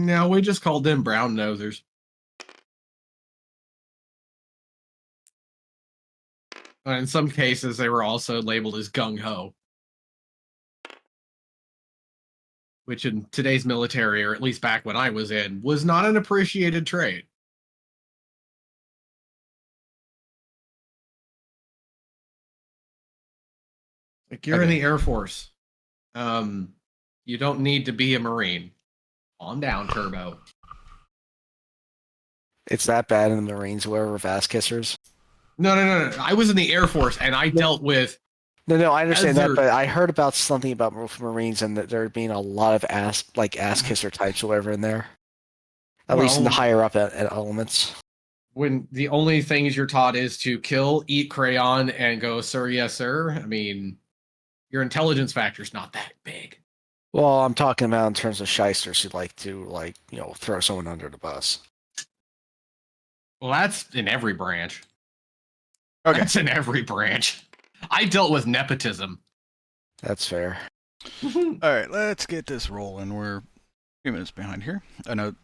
No, we just called them brown nosers. In some cases, they were also labeled as gung-ho. Which in today's military, or at least back when I was in, was not an appreciated trait. Like, you're in the Air Force. You don't need to be a Marine. Calm down, Turbo. It's that bad in the Marines where we're ass kissers? No. I was in the Air Force, and I dealt with... No, I understand that, but I heard about something about Marines and that there being a lot of ass kisser types or whatever in there. At least in the higher up at elements. When the only things you're taught is to kill, eat crayon, and go, sir, yes, sir. I mean, your intelligence factor's not that big. Well, I'm talking about in terms of shysters who like to, throw someone under the bus. Well, that's in every branch. Okay. That's in every branch. I dealt with nepotism. That's fair. All right, let's get this rolling. We're a few minutes behind here. I know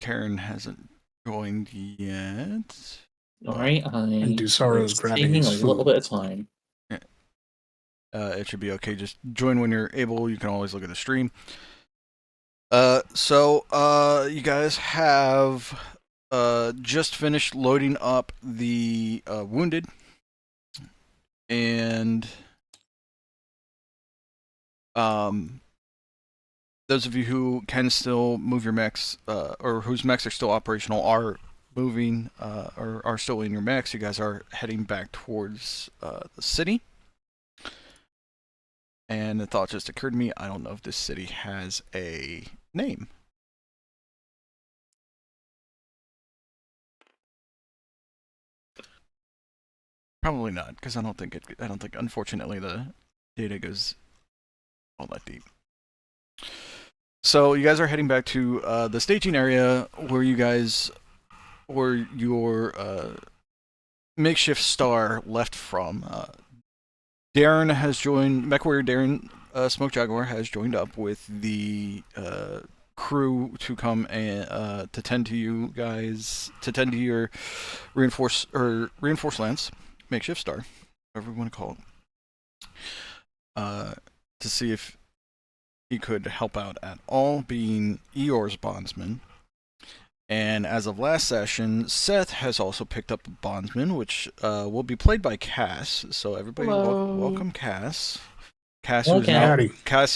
Karen hasn't joined yet. All right, and Dusaro's grabbing his a little bit of time. Yeah. It should be okay. Just join when you're able. You can always look at the stream. So you guys have just finished loading up the wounded. And those of you who can still move your mechs, or whose mechs are still operational, are moving, or are still in your mechs. You guys are heading back towards the city. And the thought just occurred to me, I don't know if this city has a name. Probably not, because I don't think unfortunately the data goes all that deep. So you guys are heading back to the staging area where your makeshift star left from. Darren has joined, MechWarrior Darren Smoke Jaguar has joined up with the crew to come and to tend to you guys, to tend to your reinforced lance. Makeshift star, whatever we want to call it, to see if he could help out at all, being Eeyore's bondsman. And as of last session, Seth has also picked up a bondsman, which will be played by Kass. So everybody, welcome Kass. Kass,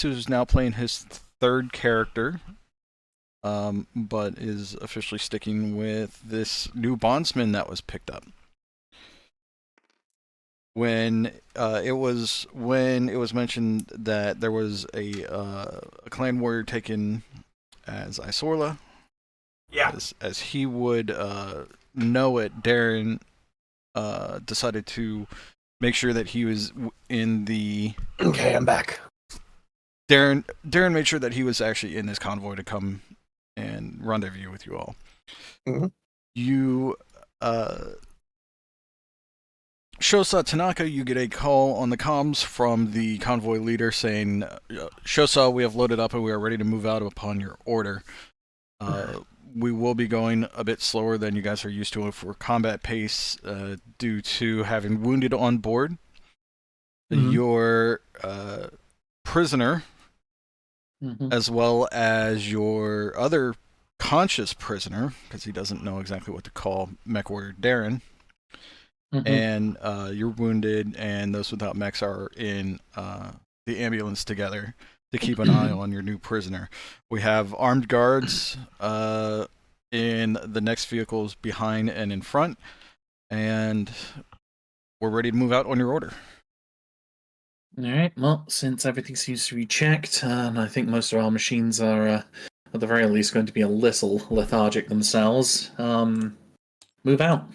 who's now playing his third character, but is officially sticking with this new bondsman that was picked up. When it was mentioned that there was a clan warrior taken as Isorla, as he would know it, Darren decided to make sure that he was in the. Okay, I'm back. Darren made sure that he was actually in this convoy to come and rendezvous with you all. Mm-hmm. You. Shosa Tanaka, you get a call on the comms from the convoy leader saying, Shosa, we have loaded up and we are ready to move out upon your order. We will be going a bit slower than you guys are used to for combat pace due to having wounded on board. Mm-hmm. Your prisoner, as well as your other conscious prisoner, because he doesn't know exactly what to call MechWarrior Darren, and you're wounded, and those without mechs are in the ambulance together to keep an eye on your new prisoner. We have armed guards in the next vehicles behind and in front, and we're ready to move out on your order. Alright, well, since everything seems to be checked, and I think most of our machines are, at the very least, going to be a little lethargic themselves, move out.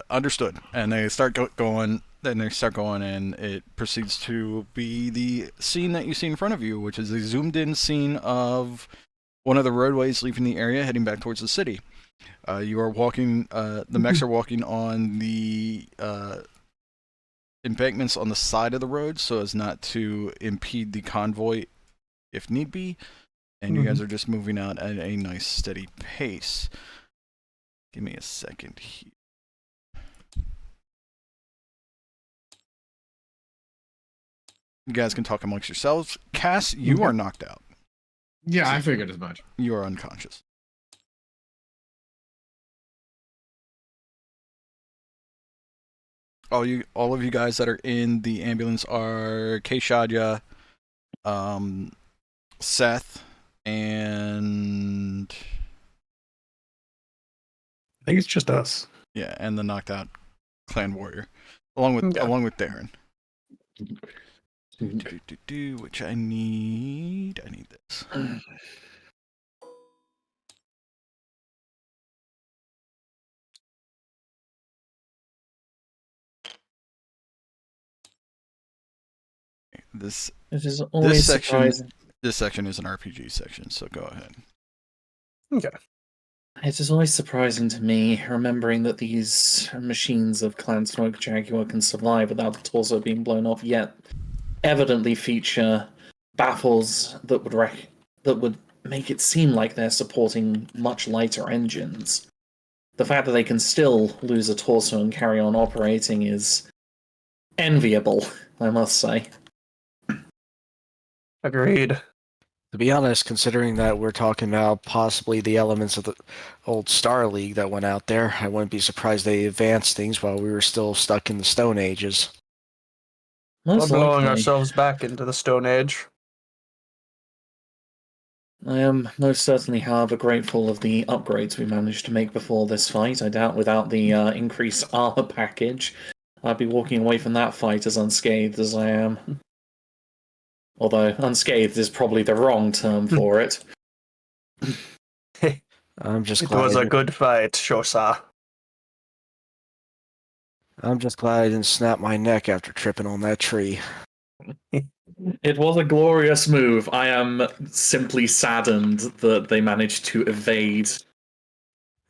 Understood. And they start going, and it proceeds to be the scene that you see in front of you, which is a zoomed-in scene of one of the roadways leaving the area, heading back towards the city. You are walking, the mechs are walking on the embankments on the side of the road so as not to impede the convoy if need be. and you guys are just moving out at a nice steady pace. Give me a second here. You guys can talk amongst yourselves. Kass, you are knocked out. Yeah, I figured as much. You are unconscious. All of you guys that are in the ambulance are Kay Shadya, Seth, and I think it's just us. yeah, and the knocked out clan warrior, along with Darren. Which I need this. This section is an RPG section, so go ahead. Okay. It is always surprising to me, remembering that these machines of Clan Smoke Jaguar can survive without the torso being blown off, yet evidently feature baffles that would make it seem like they're supporting much lighter engines. The fact that they can still lose a torso and carry on operating is enviable, I must say. Agreed. To be honest, considering that we're talking about possibly the elements of the old Star League that went out there, I wouldn't be surprised they advanced things while we were still stuck in the Stone Ages. We're blowing ourselves back into the Stone Age. I am most certainly, however, grateful of the upgrades we managed to make before this fight. I doubt without the increased armor package, I'd be walking away from that fight as unscathed as I am. Although unscathed is probably the wrong term for it. I'm just It glad was a good fight, Shosa. I'm just glad I didn't snap my neck after tripping on that tree. It was a glorious move. I am simply saddened that they managed to evade.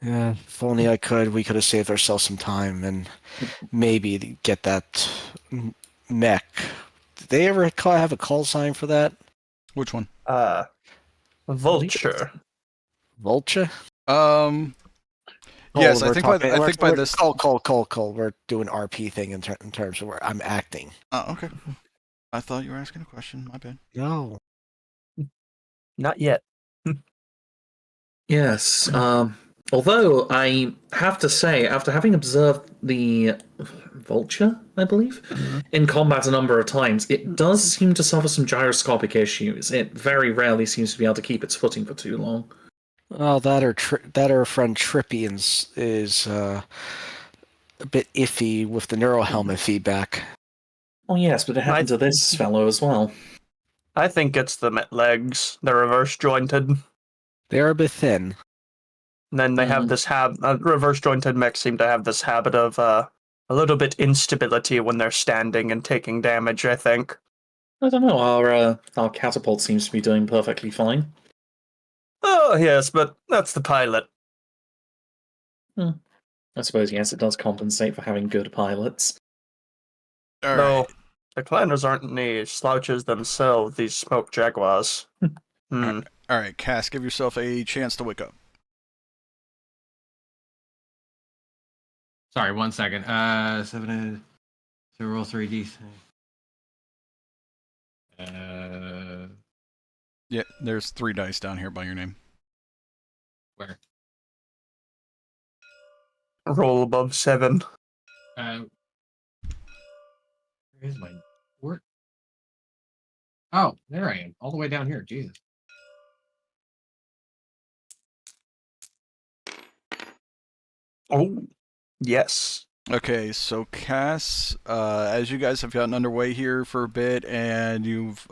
Yeah, if only I could, we could have saved ourselves some time and maybe get that mech. Did they ever have a call sign for that? Which one? Vulture. Vulture? Yes, I think by this. Cole. We're doing RP thing in terms of where I'm acting. Oh, okay. I thought you were asking a question. My bad. No. Not yet. Yes. Although I have to say, after having observed the Vulture, I believe, in combat a number of times, it does seem to suffer some gyroscopic issues. It very rarely seems to be able to keep its footing for too long. Well, that our friend Trippy is a bit iffy with the neural helmet feedback. Oh yes, but it happened to this fellow as well. I think it's the legs. They're reverse jointed. They are a bit thin. And then they have this reverse jointed mechs seem to have this habit of a little bit instability when they're standing and taking damage, I think. I don't know, our catapult seems to be doing perfectly fine. Oh, yes, but that's the pilot. I suppose, yes, it does compensate for having good pilots. All No, right. the clanners aren't any slouches themselves, these smoke jaguars. All right, Kass, give yourself a chance to wake up. Sorry, 1 second. 7 so roll 3d. Yeah, there's 3 dice down here by your name. Where? Roll above 7. Where is my work? Oh, there I am, all the way down here. Jesus. Oh, yes. Okay, so Kass, as you guys have gotten underway here for a bit, and you've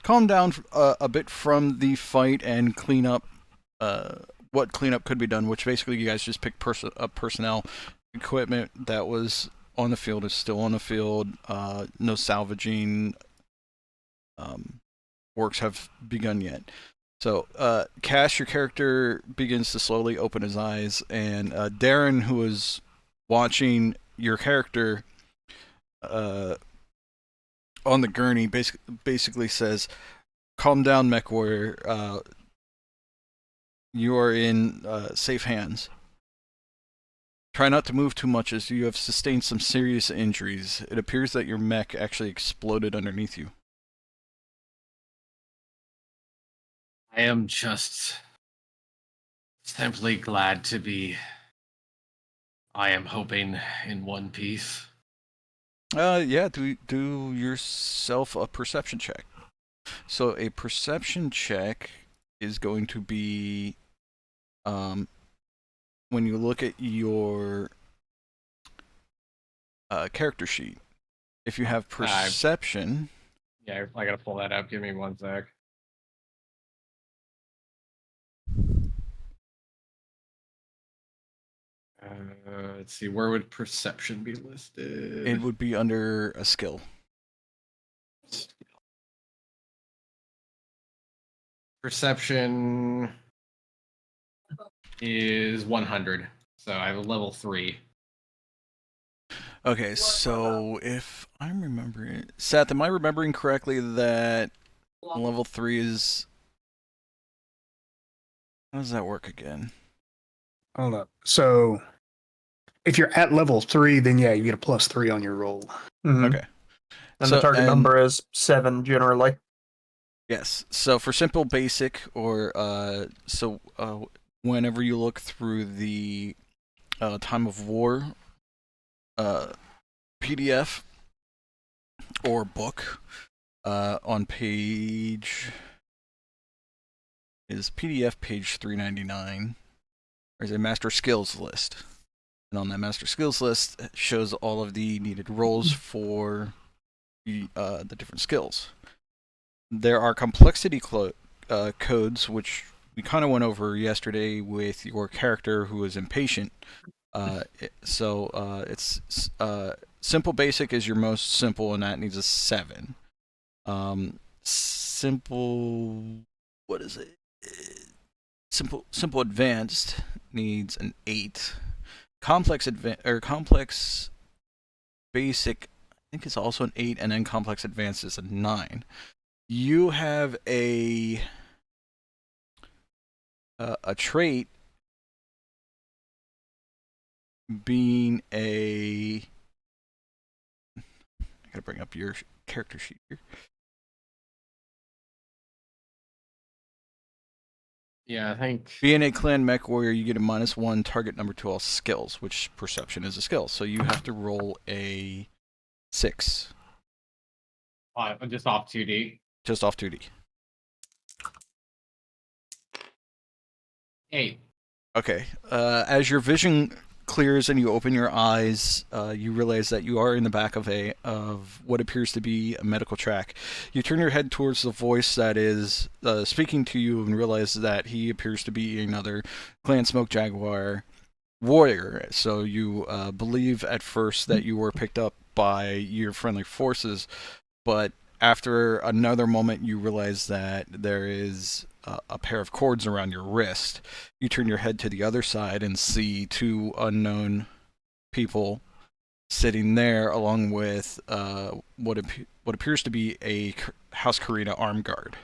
calmed down a bit from the fight and clean up what cleanup could be done, which basically you guys just picked up personnel. Equipment that was on the field is still on the field. No salvaging works have begun yet. So, Kass, your character begins to slowly open his eyes, and Darren, who is watching your character on the gurney, basically says, "Calm down, MechWarrior. you are in safe hands. Try not to move too much as you have sustained some serious injuries. It appears that your mech actually exploded underneath you. I am just simply glad to be, I am hoping, in one piece. Yeah, do yourself a perception check. So a perception check is going to be, when you look at your character sheet, if you have perception... Yeah, I gotta pull that up. Give me one sec. Let's see, where would perception be listed? It would be under a skill. Perception is 100, so I have a level 3. Okay, so if I'm remembering... Seth, am I remembering correctly that level 3 is... How does that work again? Hold up. So, if you're at level 3, then yeah, you get a +3 on your roll. Mhm. Okay. And So- the target and- number is 7 generally. Yes. So for simple basic, or whenever you look through the Time of War PDF or book on page PDF page 399, there's a master skills list, and on that master skills list it shows all of the needed rolls for the different skills. There are complexity codes, which we kind of went over yesterday with your character who is impatient. It's simple basic is your most simple, and that needs a 7. Simple, what is it? Simple advanced needs an 8. Complex basic, I think it's also an 8, and then complex advanced is a 9. You have a trait being a... I gotta bring up your character sheet here. Yeah, I think... Being a clan mech warrior, you get a -1 target number to all skills, which perception is a skill. So you have to roll a 6. I'm just off 2D. Just off 2D. 8. Okay. As your vision clears and you open your eyes, you realize that you are in the back of what appears to be a medical track. You turn your head towards the voice that is speaking to you and realize that he appears to be another Clan Smoke Jaguar warrior. So you believe at first that you were picked up by your friendly forces, but after another moment you realize that there is a pair of cords around your wrist. You turn your head to the other side and see 2 unknown people sitting there, along with what appears to be a House Kurita armed guard.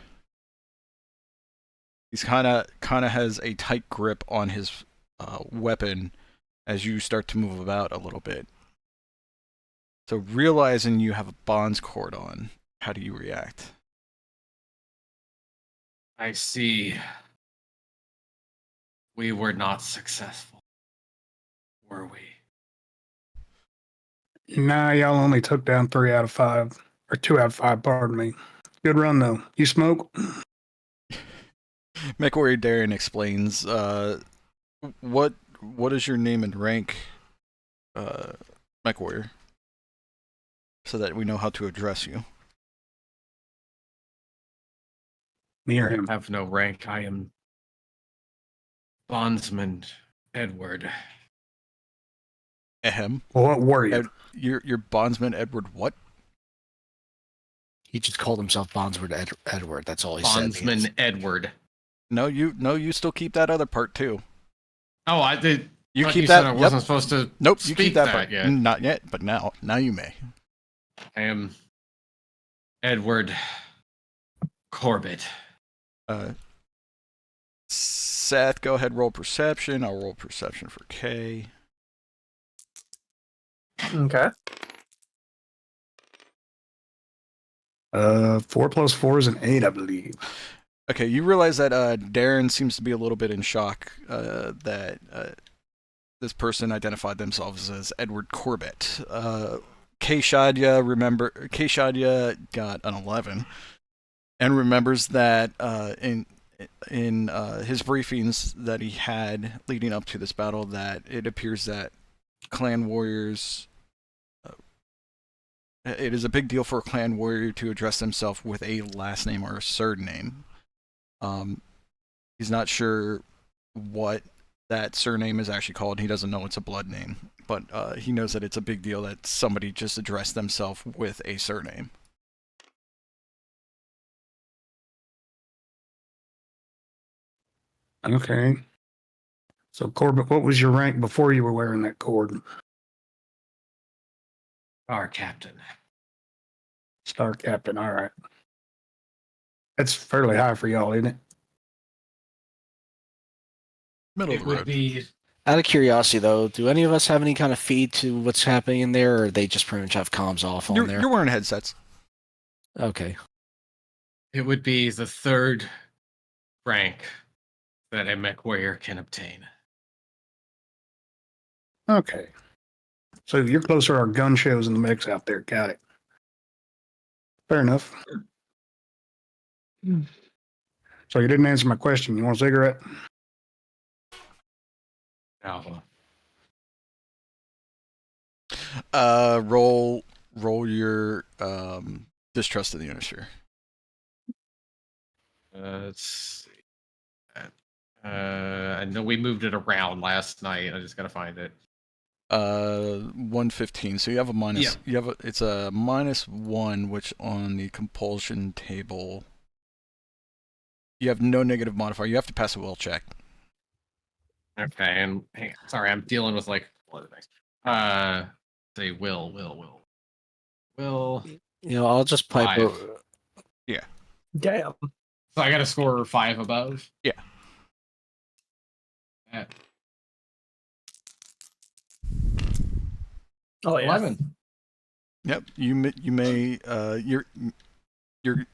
He's kind of has a tight grip on his weapon as you start to move about a little bit. So realizing you have a bonds cord on, how do you react? I see. We were not successful, were we? Nah, y'all only took down 3 out of 5. Or 2 out of 5, pardon me. Good run, though. You smoke? MechWarrior Darren explains, what is your name and rank, MechWarrior, so that we know how to address you. Near him. I have no rank. I am Bondsman Edward. Ahem. Well, what were you? You're Bondsman Edward what? He just called himself Bondsman Edward. That's all he said. Bondsman Edward. No, you still keep that other part too. Oh, I did. You thought keep you that. said I wasn't supposed to. Nope, you speak keep that part. yet. Not yet, but now you may. I am Edward Corbett. Seth, go ahead, roll perception. I'll roll perception for Kay. Okay. 4 + 4 is an 8, I believe. Okay, you realize that Darren seems to be a little bit in shock that this person identified themselves as Edward Corbett. Kay Shadya got an 11 and remembers that in his briefings that he had leading up to this battle that it appears that clan warriors it is a big deal for a clan warrior to address themselves with a last name or a surname. He's not sure what that surname is actually called. He doesn't know it's a blood name, but he knows that it's a big deal that somebody just addressed themselves with a surname. Okay. So, Corbett, what was your rank before you were wearing that cord? Our captain. Star Captain, all right. That's fairly high for y'all, isn't it? Middle It of the would road. be. Out of curiosity, though, do any of us have any kind of feed to what's happening in there, or they just pretty much have comms off on there? You're wearing headsets. Okay. It would be the 3rd rank that a MechWarrior can obtain. Okay. So you're closer to our gun shows and the mechs out there. Got it. Fair enough. So you didn't answer my question. You want a cigarette? Now, Roll your distrust of the Unisphere. let's see. I know we moved it around last night. I just gotta find it. 115. So you have a minus. Yeah. You have it's a -1, which on the compulsion table you have no negative modifier. You have to pass a will check. Okay, and hang on, sorry, I'm dealing with like other things. Say will. You know, I'll just pipe 5. over. Damn. So I got to score 5 above. Yeah. At Oh yeah. 11. Yep. You may you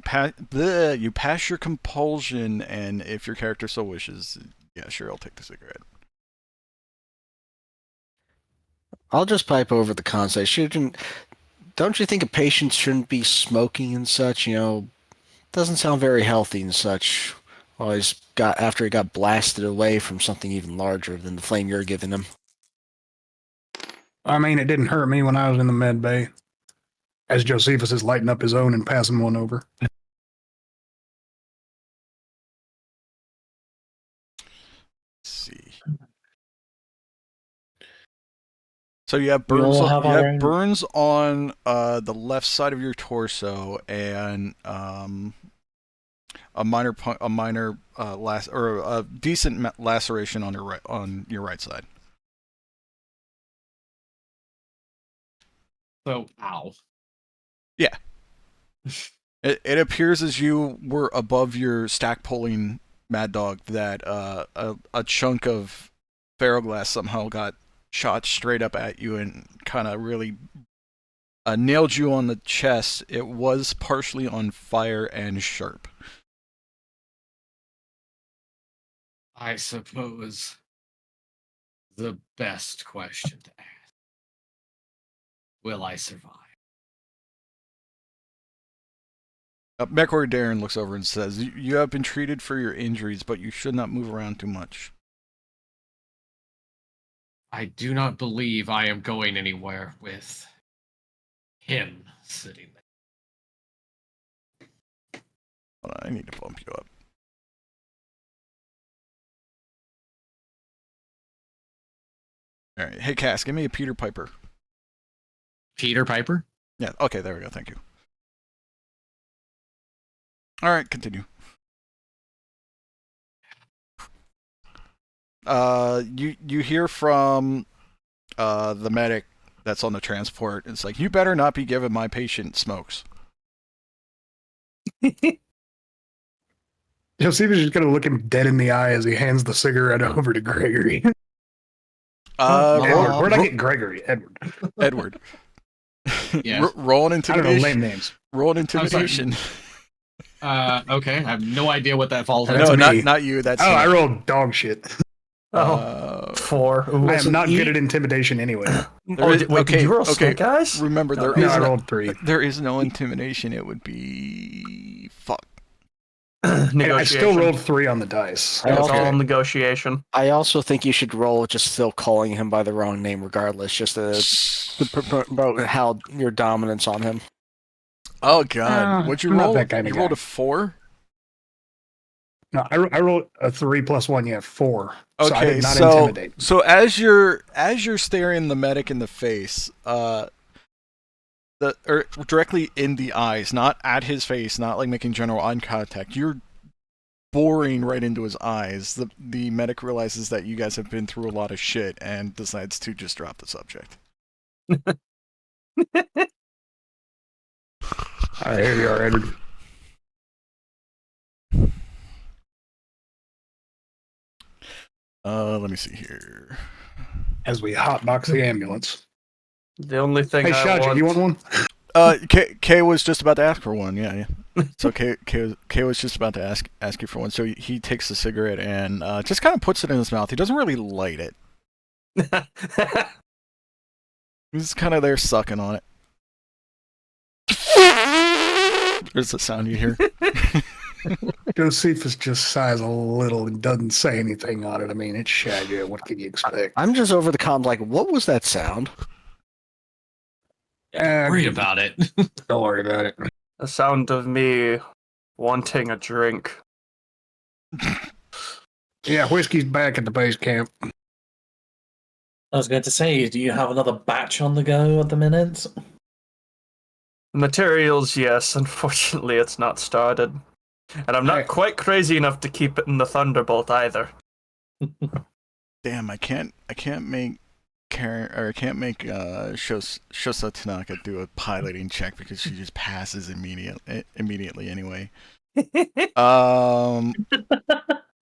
pass your compulsion, and if your character so wishes, yeah, sure, I'll take the cigarette. I'll just pipe over the concept. Don't you think a patient shouldn't be smoking and such? You know, doesn't sound very healthy and such. Well, after he got blasted away from something even larger than the flame you're giving him. I mean, it didn't hurt me when I was in the med bay. As Josephus is lighting up his own and passing one over. Let's see. So you have burns. all have You our have own- burns on the left side of your torso, and a decent laceration on your right side. So, ow. Yeah. It appears as you were above your stack pulling Mad Dog that a chunk of ferroglass somehow got shot straight up at you and kind of really nailed you on the chest. It was partially on fire and sharp. I suppose the best question to ask. Will I survive? MechWarrior Darren looks over and says, You have been treated for your injuries, but you should not move around too much. I do not believe I am going anywhere with him sitting there. Hold on, I need to bump you up. Alright, hey Kass, give me a Peter Piper. Peter Piper? Yeah, okay, there we go, thank you. Alright, continue. You hear from the medic that's on the transport. It's like, you better not be giving my patient smokes. Josephus is just gonna look him dead in the eye as he hands the cigarette over to Gregory. Edward. Where'd I get Gregory? Edward. Edward. Yes. Roll an I don't know intimidation. lame names. Roll an intimidation. Okay. I have no idea what that falls That's under. No, me. not you. That's I rolled dog shit. Oh, 4. Ooh. I am not good at intimidation anyway. There Wait, did you roll snake eyes? Remember, No, I rolled 3. there is no intimidation. It would be fuck. I still rolled 3 on the dice. It's Okay. all negotiation. I also think you should roll just still calling him by the wrong name regardless, just to promote how your dominance on him. Oh god, what'd you I'm not roll? that kind of You rolled guy. a 4. No, I rolled a 3 plus 1, 4. So I Okay, did not intimidate. so as you're staring the medic in the face, or directly in the eyes, not at his face, not like making general eye contact. You're boring right into his eyes. The medic realizes that you guys have been through a lot of shit and decides to just drop the subject. Here you are, Edward. Let me see here. As we hotbox the ambulance. The only thing Hey, I Shujin, want... you want one? Kay was just about to ask for one. Yeah. So Kay was just about to ask you for one. So he takes the cigarette and just kind of puts it in his mouth. He doesn't really light it. He's kind of there sucking on it. There's the sound you hear. Josephus just sighs a little and doesn't say anything on it. I mean, it's Shadya. What can you expect? I'm just over the comms like, what was that sound? Worry about it. Don't worry about it. The sound of me wanting a drink. Yeah, whiskey's back at the base camp. I was going to say, do you have another batch on the go at the minute? Materials, yes. Unfortunately, it's not started. And I'm not Hey. quite crazy enough to keep it in the Thunderbolt either. Damn, I can't make Karen, or I can't make Shosa Tanaka do a piloting check because she just passes immediately anyway.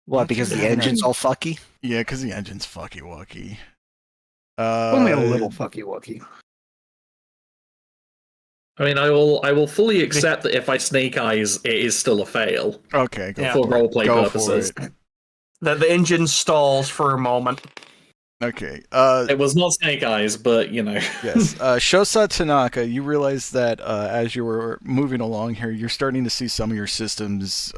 What, because the engine's all fucky? Yeah, because the engine's fucky wucky. Only a little fucky wucky. I mean, I will fully accept that if I snake eyes, it is still a fail Okay, go Yeah. for for it. roleplay Go purposes. for it. The engine stalls for a moment. Okay. It was not snake eyes, but you know. Yes. Shosa Tanaka, you realize that as you were moving along here, you're starting to see some of your systems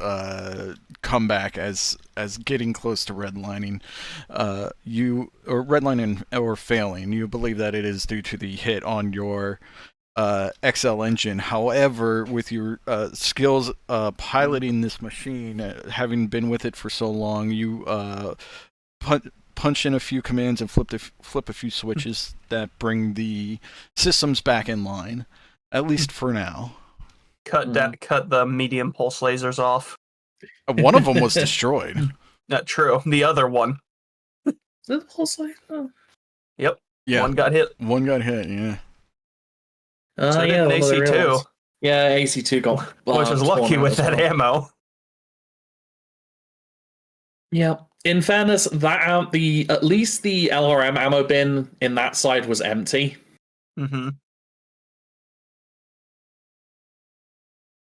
come back as getting close to redlining. Redlining or failing. You believe that it is due to the hit on your XL engine. However, with your skills piloting this machine, having been with it for so long, you punch in a few commands and flip a few switches that bring the systems back in line, at least for now. Cut the medium pulse lasers off. One of them was destroyed. Not true. The other one. Yep. Yeah, One got hit. One got hit. Yeah. So did an AC2. Yeah, AC2 got. Which was lucky with that ammo. Yeah. In fairness, that at least the LRM ammo bin in that side was empty. Mm-hmm.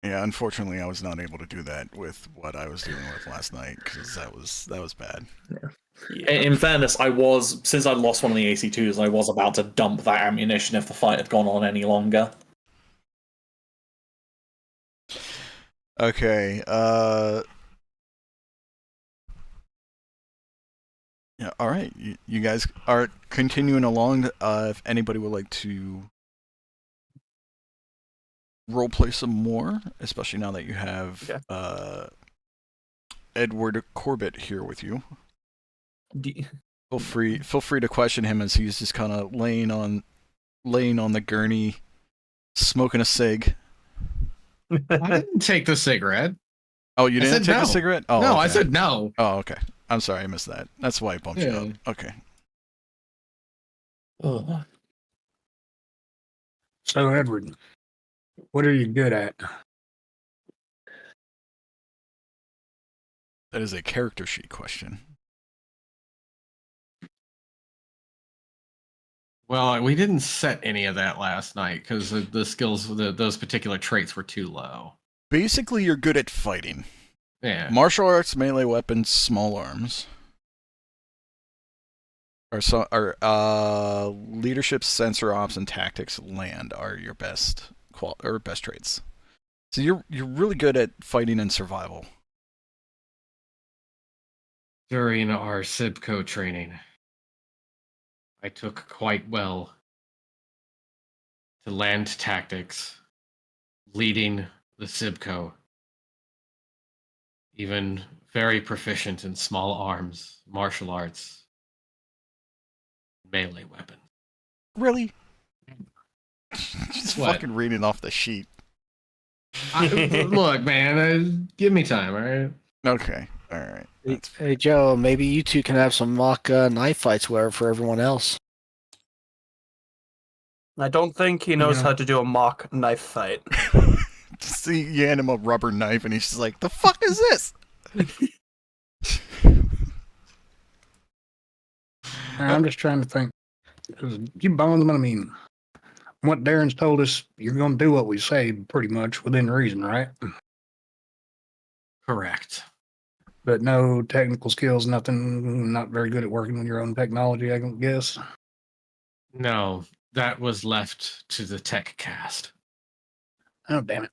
Yeah, unfortunately, I was not able to do that with what I was dealing with last night because that was bad. Yeah. In fairness, since I lost one of the AC2s, I was about to dump that ammunition if the fight had gone on any longer. Okay. Yeah. All right. You guys are continuing along. If anybody would like to roleplay some more, especially now that you have Edward Corbett here with you. Feel free to question him as he's just kind of laying on the gurney, smoking a cig. I didn't take the cigarette. Oh, you didn't take no. a cigarette? Oh, No, okay. I said no. Oh, okay. I'm sorry, I missed that. That's why I bumped you up. Okay. Oh. So, Edward, what are you good at? That is a character sheet question. Well, we didn't set any of that last night because the skills, those particular traits were too low. Basically, you're good at fighting. Yeah. Martial arts, melee weapons, small arms. Leadership, sensor ops, and tactics land are your best traits. So you're really good at fighting and survival. During our Sibco training, I took quite well to land tactics, leading the Sibco. Even very proficient in small arms, martial arts, melee weapons. Really? Just What? fucking reading off the sheet. Look, man, give me time, all right? Okay, all right. Hey, Joe, maybe you two can have some mock knife fights where for everyone else. I don't think he knows how to do a mock knife fight. See, you hand him a rubber knife, and he's just like, "The fuck is this?" I'm just trying to think. 'Cause you bondsmen, I mean, what Darren's told us, you're going to do what we say, pretty much within reason, right? Correct. But no technical skills, nothing. Not very good at working with your own technology, I can guess. No, that was left to the tech cast. Oh, damn it!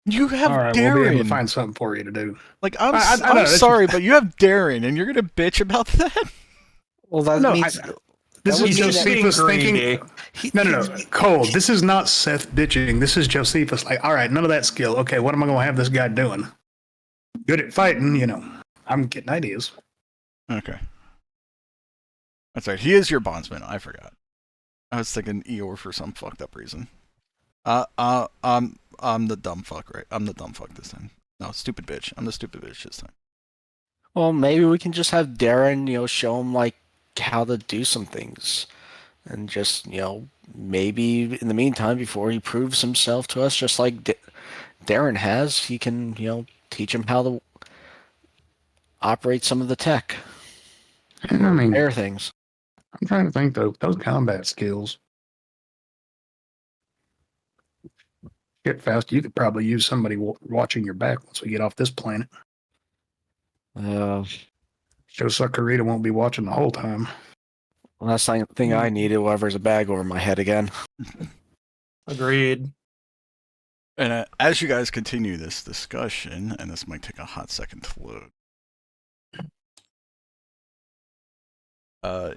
You have All right, Darren. we'll be able to find something for you to do. Like, I'm I know, it's sorry, just- but you have Darren, and you're gonna bitch about that? Well, that No, means this would is mean that- Josephus thinking. he- No. Cole, this is not Seth bitching. This is Josephus. Like, all right, none of that skill. Okay, what am I going to have this guy doing? Good at fighting, I'm getting ideas. Okay. That's right. He is your bondsman. I forgot. I was thinking Eeyore for some fucked up reason. I'm the dumb fuck, right? I'm the dumb fuck this time. No, stupid bitch. I'm the stupid bitch this time. Well, maybe we can just have Darren, show him like how to do some things, and just maybe in the meantime, before he proves himself to us, just like Darren has, he can teach him how to operate some of the tech, I mean, repair things. I'm trying to think though. Those combat skills. Shit, Faust, you could probably use somebody watching your back once we get off this planet. Well, Kurita won't be watching the whole time. that's the thing I needed. Whoever's a bag over my head again. Agreed. And as you guys continue this discussion, and this might take a hot second to load,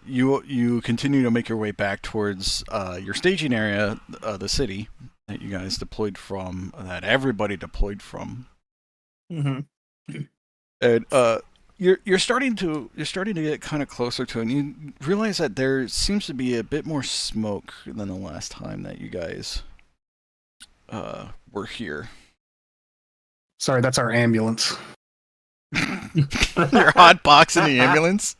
you continue to make your way back towards your staging area, the city that you guys deployed from, that everybody deployed from. Mm-hmm. And you're starting to get kind of closer to it, and you realize that there seems to be a bit more smoke than the last time that you guys were here. Sorry, that's our ambulance. You're hot boxing the ambulance.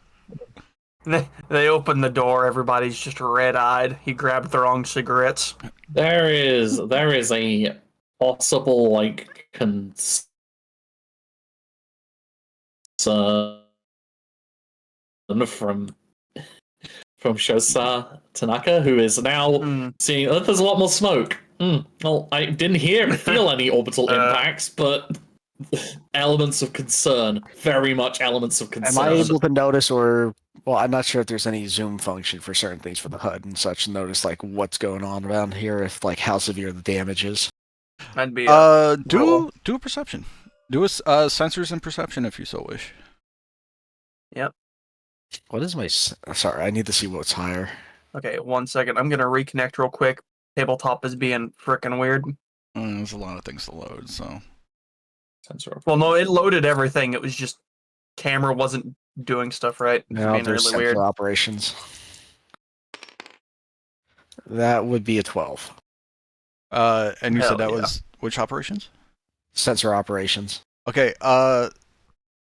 They open the door. Everybody's just red-eyed. He grabbed the wrong cigarettes. There is a possible concern from Shosa Tanaka, who is now seeing there's a lot more smoke. Well, I didn't feel any orbital impacts, but elements of concern. Very much elements of concern. Am I able to notice, or I'm not sure if there's any zoom function for certain things for the HUD and such, and notice what's going on around here, if how severe the damage is. That'd be do a perception. Do a sensors and perception if you so wish. Yep. What is my? Sorry, I need to see what's higher. Okay, 1 second. I'm gonna reconnect real quick. Tabletop is being frickin' weird. There's a lot of things to load, so. Well, no, it loaded everything. It was just camera wasn't doing stuff right. It's No, being there's really weird. sensor operations. That would be a 12. And you Hell said that yeah. was which operations? Sensor operations. Okay,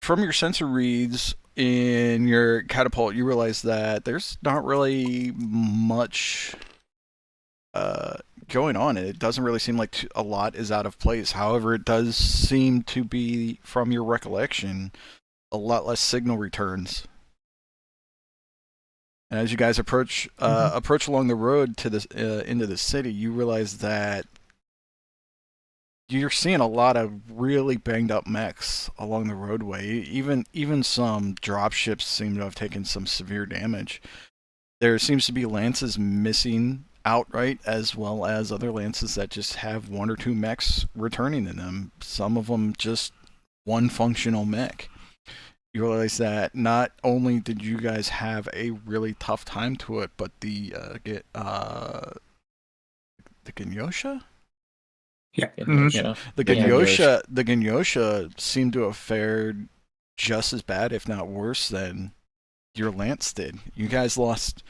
from your sensor reads in your catapult, you realize that there's not really much going on. It doesn't really seem like a lot is out of place. However, it does seem to be, from your recollection, a lot less signal returns. And as you guys approach along the road to this into the city, you realize that you're seeing a lot of really banged up mechs along the roadway. Even some dropships seem to have taken some severe damage. There seems to be lances missing outright, as well as other lances that just have 1 or 2 mechs returning in them. Some of them just one functional mech. You realize that not only did you guys have a really tough time to it, but the Ganyosha? Yeah. The Ganyosha seemed to have fared just as bad, if not worse, than your lance did. You guys lost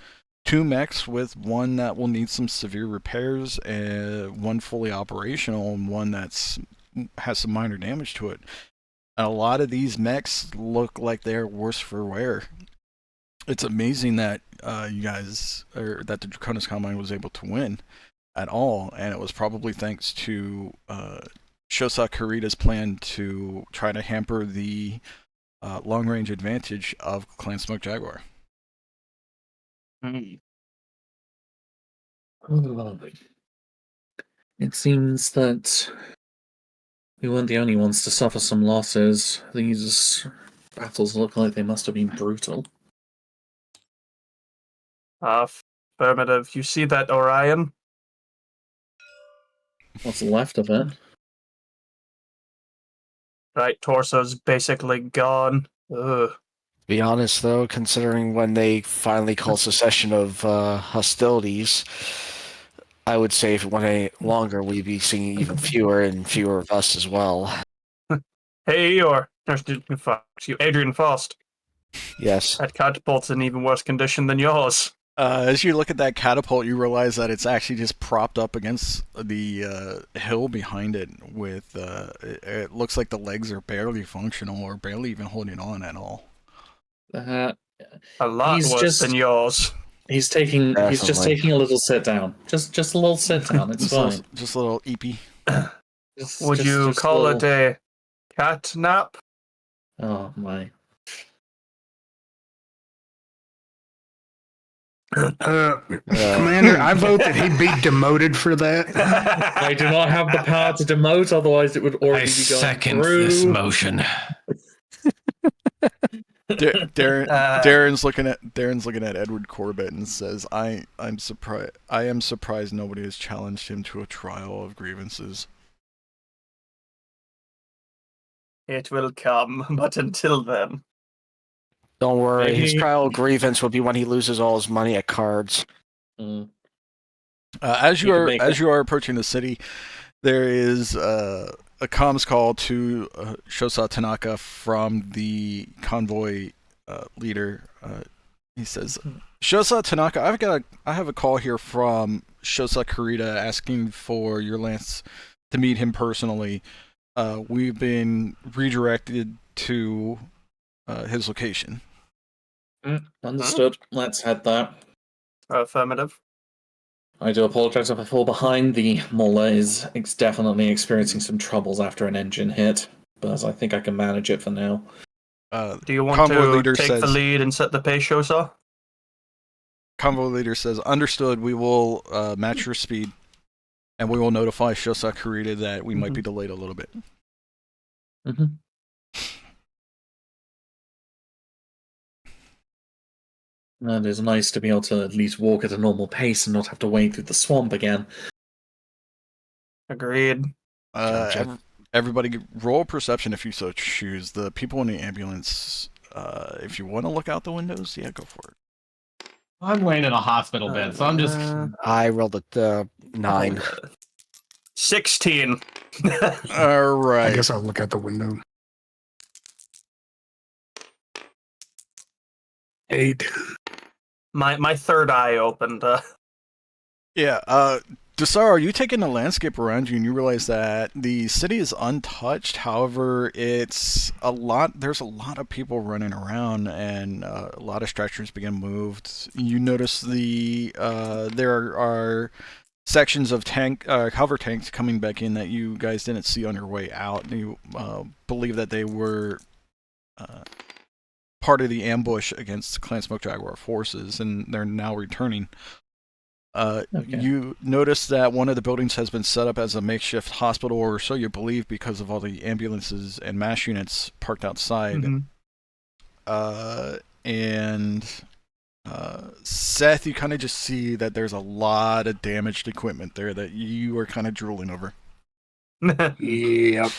2 mechs, with one that will need some severe repairs, and one fully operational, and one has some minor damage to it. And a lot of these mechs look like they're worse for wear. It's amazing that you guys, or that the Draconis Combine was able to win at all, and it was probably thanks to Shosa Kurita's plan to try to hamper the long-range advantage of Clan Smoke Jaguar. It seems that we weren't the only ones to suffer some losses. These battles look like they must have been brutal. Affirmative. You see that, Orion? What's left of it? Right, torso's basically gone. Ugh. To be honest, though, considering when they finally call secession of hostilities, I would say if it went any longer, we'd be seeing even fewer and fewer of us as well. Hey, Eeyore. Adrian Faust. Yes. That catapult's in even worse condition than yours. As you look at that catapult, you realize that it's actually just propped up against the hill behind it. With it looks like the legs are barely functional, or barely even holding on at all. A lot worse than yours. He's just taking a little sit down. Just a little sit down. It's fine. Just a little eepy. Would you call it a cat nap? Oh my. Commander, I vote that he be demoted for that. I do not have the power to demote, otherwise it would already be going second through. this motion. Darren's looking at Edward Corbett and says, I am surprised nobody has challenged him to a trial of grievances. It will come, but until then. Don't worry, his trial grievance will be when he loses all his money at cards. As you are approaching the city, there is a comms call to Shosa Tanaka from the convoy leader. He says, "Shosa Tanaka, I have a call here from Shosa Kurita asking for your lance to meet him personally. We've been redirected to his location." Understood. Let's head there. Affirmative. I do apologize if I fall behind. The Mauler is definitely experiencing some troubles after an engine hit, but I think I can manage it for now. Do you want to take the lead and set the pace, Shosa? Convoy leader says, "Understood. We will match your speed, and we will notify Shosa Kurita that we might be delayed a little bit." And it's nice to be able to at least walk at a normal pace and not have to wade through the swamp again. Agreed. Everybody roll perception if you so choose. The people in the ambulance, if you want to look out the windows, yeah, go for it. I'm laying in a hospital bed, so I'm just... I rolled a 9. 16. All right. I guess I'll look out the window. 8. My third eye opened. Yeah, Dusaro, you take in the landscape around you and you realize that the city is untouched. However, there's a lot of people running around, and a lot of stretchers begin moved. You notice there are sections of cover tanks coming back in that you guys didn't see on your way out. You believe that they were part of the ambush against Clan Smoke Jaguar forces, and they're now returning. Okay. You notice that one of the buildings has been set up as a makeshift hospital, or so you believe, because of all the ambulances and MASH units parked outside. And Seth, you kind of just see that there's a lot of damaged equipment there that you are kind of drooling over. Yep.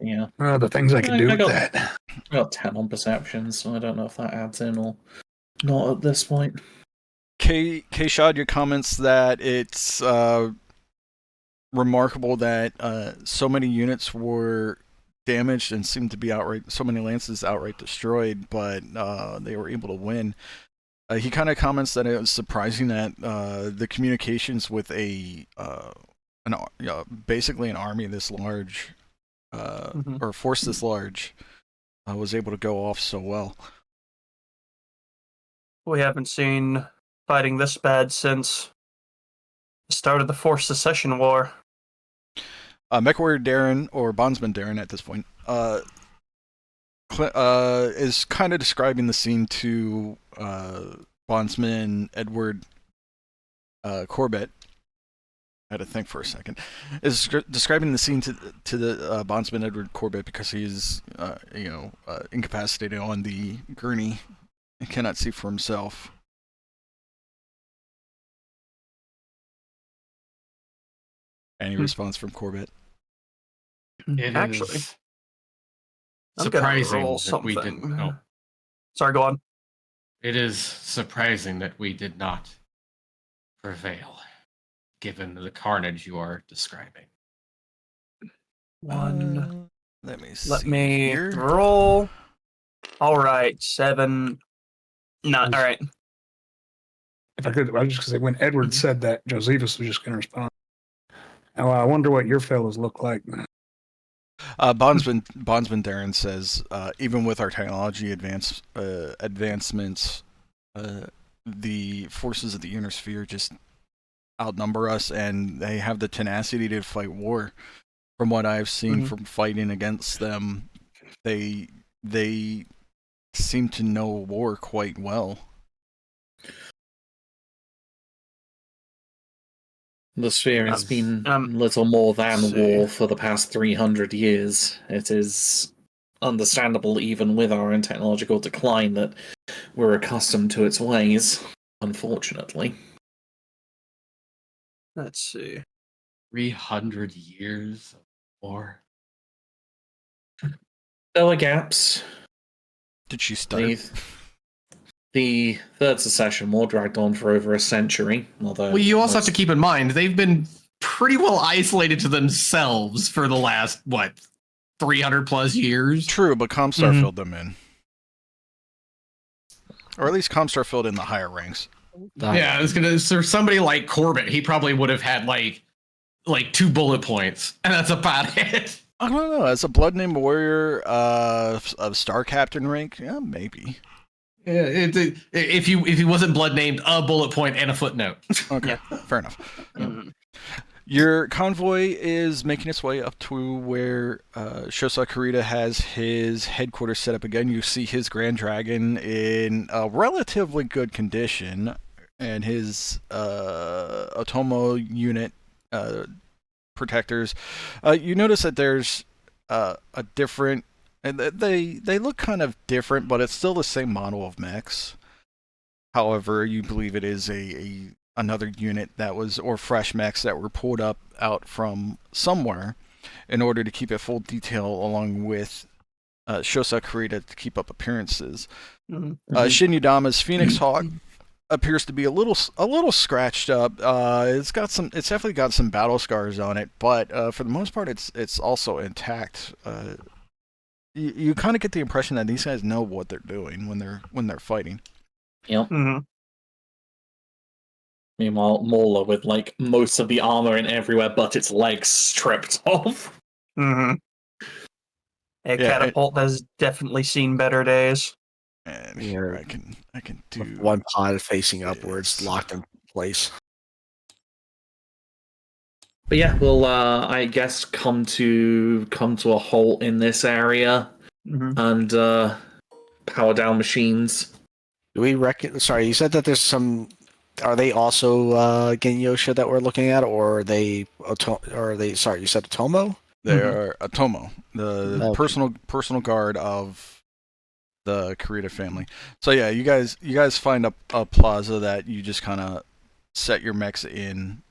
Yeah. The things I can do I with that. I got 10 on perception, so I don't know if that adds in or not at this point. Kay Shadya comments that it's remarkable that so many units were damaged and seemed to be so many lances outright destroyed, but they were able to win. He kind of comments that it was surprising that the communications with basically an army this large, or force this large, was able to go off so well. We haven't seen fighting this bad since the start of the Forced Secession War. MechWarrior Darren, or Bondsman Darren at this point, is kind of describing the scene to Bondsman Edward Corbett. I had to think for a second. Is describing the scene to the Bondsman Edward Corbett because he's incapacitated on the gurney and cannot see for himself. Any response from Corbett? It Actually, is I'm gonna surprising roll that we something. didn't. Oh, Sorry, go on. it is surprising that we did not prevail, given the carnage you are describing. Let me see. Let me here. roll. All right, 7. No, all right. If I could, I was just going to say, when Edward said that, Josephus was just going to respond. Now, I wonder what your fellows look like. Bondsman Darren says, even with our technology advancements, the forces of the inner sphere just outnumber us, and they have the tenacity to fight war. From what I've seen from fighting against them, they seem to know war quite well. The sphere has been little more than war for the past 300 years. It is understandable, even with our own technological decline, that we're accustomed to its ways, unfortunately. Let's see. 300 years of war. There were gaps. Did she start? The Third Secession War dragged on for over a century. Well, you also have to keep in mind, they've been pretty well isolated to themselves for the last, 300 plus years? True, but Comstar filled them in. Or at least Comstar filled in the higher ranks. Yeah, I was gonna. So somebody like Corbett, he probably would have had like 2 bullet points, and that's about it. I don't know. As a blood named warrior of star captain rank, yeah, maybe. Yeah, if he wasn't blood named, a bullet point and a footnote. Okay, fair enough. Your convoy is making its way up to where Shosai Kurita has his headquarters set up again. You see his Grand Dragon in a relatively good condition, and his Otomo unit protectors. You notice that there's a different... And they look kind of different, but it's still the same model of mechs. However, you believe it is another unit that was, or fresh mechs that were pulled out from somewhere in order to keep it full detail, along with Shosai Kurita to keep up appearances. Shin Yudama's Phoenix Hawk appears to be a little scratched up. It's definitely got some battle scars on it, but for the most part, it's also intact. You kind of get the impression that these guys know what they're doing when they're fighting. Yep. Meanwhile, Mauler with most of the armor in everywhere but its legs stripped off. Catapult has definitely seen better days. And here I can do one pod facing upwards, locked in place. But yeah, we'll I guess come to a halt in this area and power down machines. Do we reckon? Sorry, you said that there's some. Are they also Genyosha that we're looking at, or are they? Sorry, you said Otomo. They are Otomo, the Okay. personal guard of the Kurita family. So yeah, you guys find a plaza that you just kind of set your mechs in,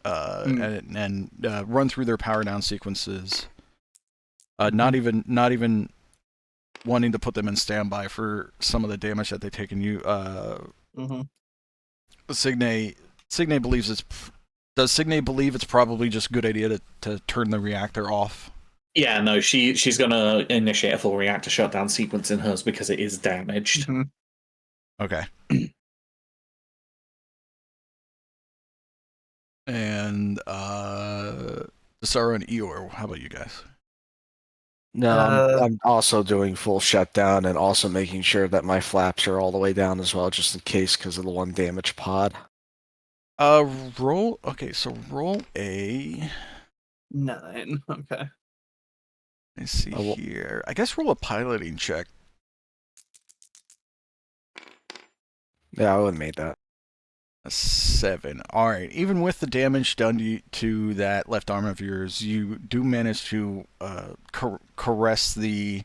and run through their power down sequences. Not even wanting to put them in standby for some of the damage that they've taken. Signe believes it's. Does Signe believe it's probably just a good idea to turn the reactor off? Yeah, no, she's gonna initiate a full reactor shutdown sequence in hers because it is damaged. Okay. And Dusaro and Eeyore, how about you guys? No, I'm also doing full shutdown and also making sure that my flaps are all the way down as well, just in case because of the one damaged pod. Roll. Okay, so roll a 9. Okay. Let's see here. I guess roll a piloting check. Yeah, I would have made that. A 7. All right. Even with the damage done to that left arm of yours, you do manage to caress the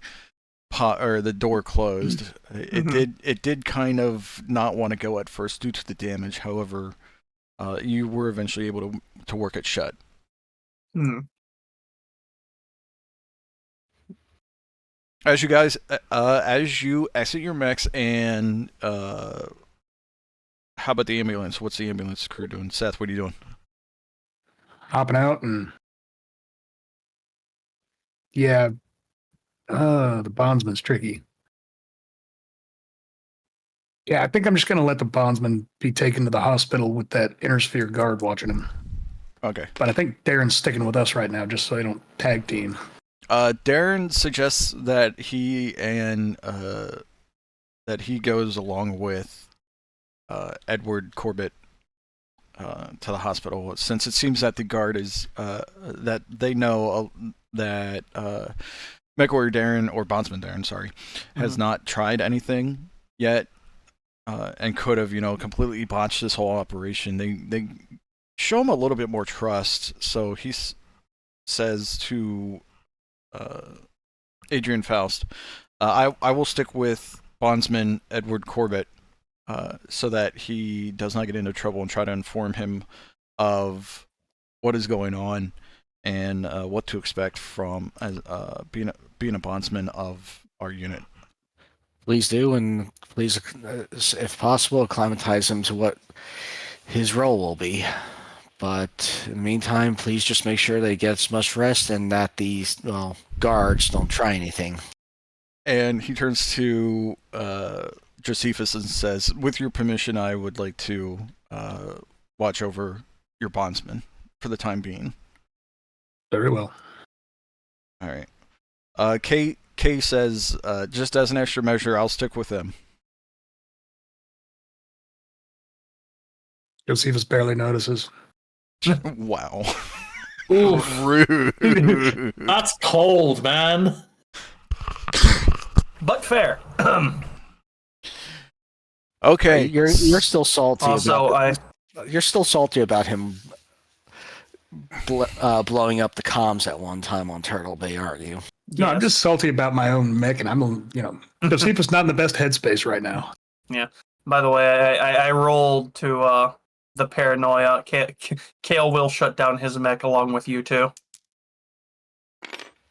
the door closed. It did kind of not want to go at first due to the damage. However, you were eventually able to work it shut. As you guys, as you exit your mechs, and how about the ambulance? What's the ambulance crew doing? Seth, what are you doing? Hopping out and yeah, the bondsman's tricky. Yeah, I think I'm just gonna let the bondsman be taken to the hospital with that inner sphere guard watching him. Okay. But I think Darren's sticking with us right now, just so they don't tag team. Darren suggests that he goes along with Edward Corbett to the hospital, since it seems that the guard is that they know that MechWarrior Darren, or Bondsman Darren, sorry, has not tried anything yet, and could have, completely botched this whole operation. They show him a little bit more trust, so he says to Adrian Faust, I will stick with Bondsman Edward Corbett so that he does not get into trouble, and try to inform him of what is going on and what to expect from being a bondsman of our unit. Please do, and please, if possible, acclimatize him to what his role will be. But in the meantime, please just make sure they get as much rest and that these guards don't try anything. And he turns to Josephus and says, "With your permission, I would like to watch over your bondsman for the time being." Very well. All right. Kay says, "Just as an extra measure, I'll stick with them." Josephus barely notices. Wow. Oof. Rude. That's cold, man. But fair. Okay. You're still salty. You're still salty about him blowing up the comms at one time on Turtle Bay, aren't you? No, I'm just salty about my own mech, and I'm, Josephus not in the best headspace right now. Yeah. By the way, I rolled to the paranoia. Kale will shut down his mech along with you two.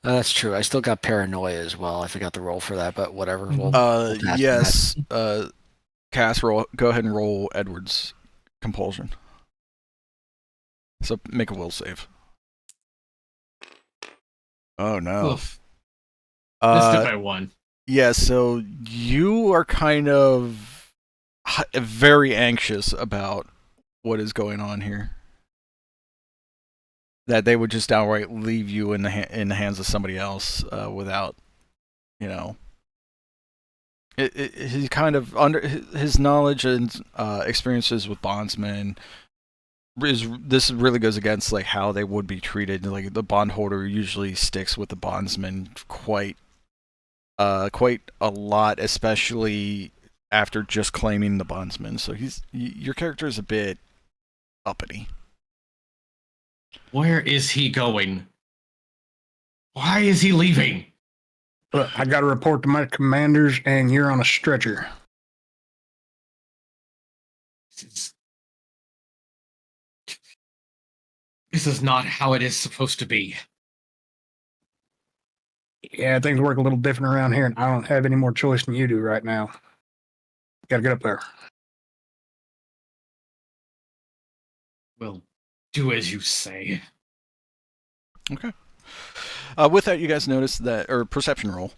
That's true. I still got paranoia as well. I forgot to roll for that, but whatever. Yes. Kass, go ahead and roll Edward's compulsion. So make a will save. Oh no. Oof. Missed it by 1. Yeah, so you are kind of very anxious about what is going on here. That they would just outright leave you in the hands of somebody else without, he kind of, under his knowledge and experiences with bondsmen, this really goes against like how they would be treated. Like the bondholder usually sticks with the bondsman quite a lot, especially after just claiming the bondsman. So your character is a bit uppity. Where is he going? Why is he leaving? Look, I got to report to my commanders, and you're on a stretcher. This is not how it is supposed to be. Yeah, things work a little different around here, and I don't have any more choice than you do right now. Got to get up there. Well, do as you say. Okay. With that, you guys notice that, or perception roll.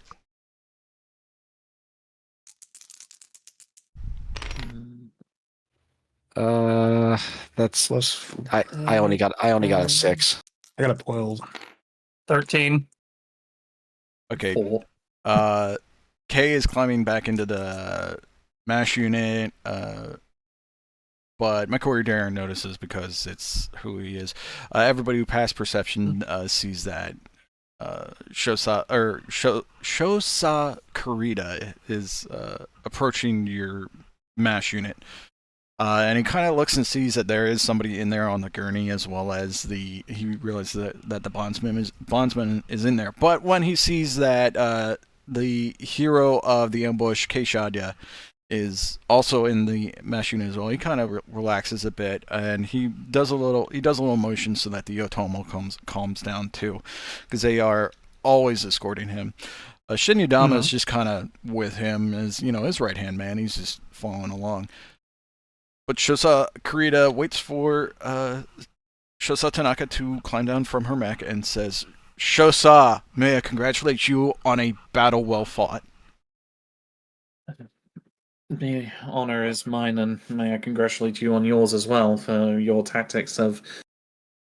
That's Plus, I only got a 6. I got a 12. 13. Okay. 4. Kay is climbing back into the MASH unit, but MechWarrior Darren notices because it's who he is. Everybody who passed perception sees that Shosa Kurita is approaching your MASH unit. And he kind of looks and sees that there is somebody in there on the gurney, as well as he realizes that the bondsman is in there. But when he sees that the hero of the ambush, Kay Shadya, is also in the MASH unit as well, he kind of relaxes a bit, and he does a little motion so that the Otomo calms down too, because they are always escorting him. Shinyadama is just kind of with him as, his right hand man. He's just following along. But Shosa Kurita waits for Shosa Tanaka to climb down from her mech and says, "Shosa, may I congratulate you on a battle well fought." The honor is mine, and may I congratulate you on yours as well, for your tactics have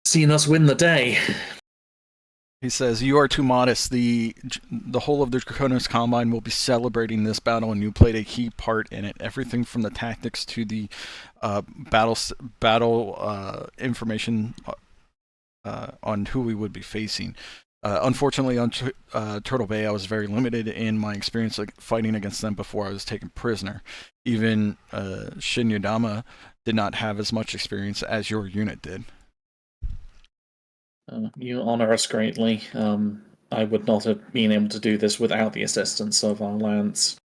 seen us win the day. He says, "You are too modest. The whole of the Draconis Combine will be celebrating this battle, and you played a key part in it. Everything from the tactics to the battle information on who we would be facing. Unfortunately, on Turtle Bay, I was very limited in my experience fighting against them before I was taken prisoner. Even Shinyadama did not have as much experience as your unit did." You honor us greatly. I would not have been able to do this without the assistance of our lance.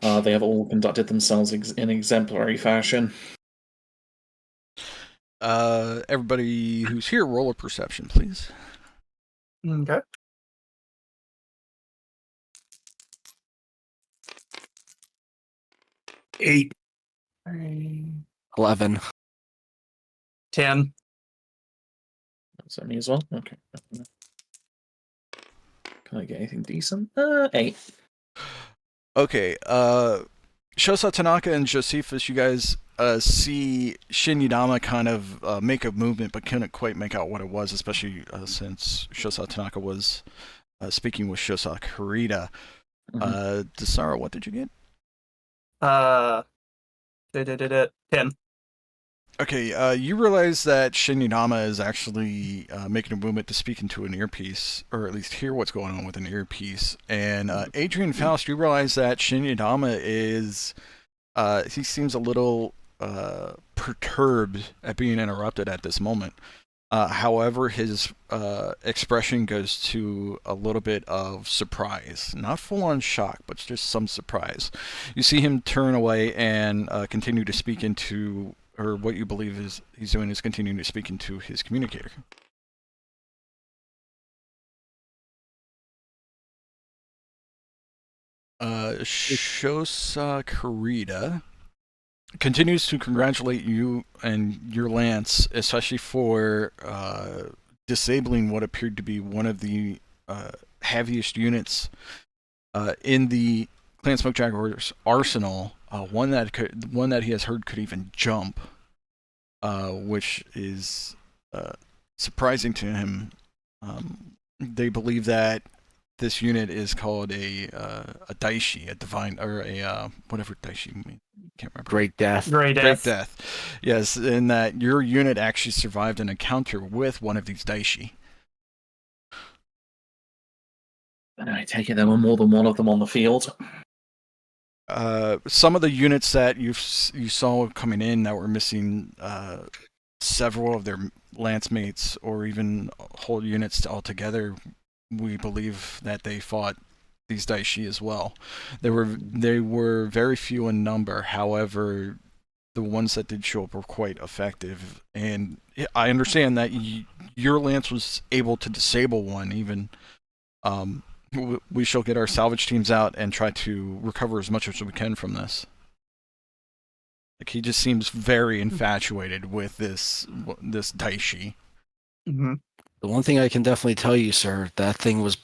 They have all conducted themselves in exemplary fashion. Everybody who's here, roll a perception, please. Okay. Eight. 11. 10. Is that me as well? Okay. Can I get anything decent? 8. Okay, Shosa Tanaka and Josephus, you guys see Shinyadama kind of make a movement, but couldn't quite make out what it was, especially since Shosa Tanaka was speaking with Shosa Kurita. Dusaro, what did you get? 10. Okay, you realize that Shinyadama is actually making a movement to speak into an earpiece, or at least hear what's going on with an earpiece. And Adrian Faust, you realize that Shinyadama is, he seems a little perturbed at being interrupted at this moment. However, his expression goes to a little bit of surprise. Not full-on shock, but just some surprise. You see him turn away and continue to speak into, or what you believe he's doing is continuing to speak into his communicator. Shosa Kurita continues to congratulate you and your lance, especially for disabling what appeared to be one of the heaviest units in the Clan Smoke Jaguar's arsenal. One that he has heard could even jump, which is surprising to him. They believe that this unit is called a daishi, a divine, or a whatever daishi means. can't remember. Great death. Great Great death. death. Yes, in that your unit actually survived an encounter with one of these Daishi. And I take it there were more than one of them on the field. Some of the units that you saw coming in that were missing several of their lance mates, or even whole units altogether, we believe that they fought these Daishi as well. They were very few in number. However, the ones that did show up were quite effective. And I understand that your lance was able to disable one even. We shall get our salvage teams out and try to recover as much as we can from this. Like, he just seems very infatuated with this Daishi. Mm-hmm. The one thing I can definitely tell you, sir, that thing was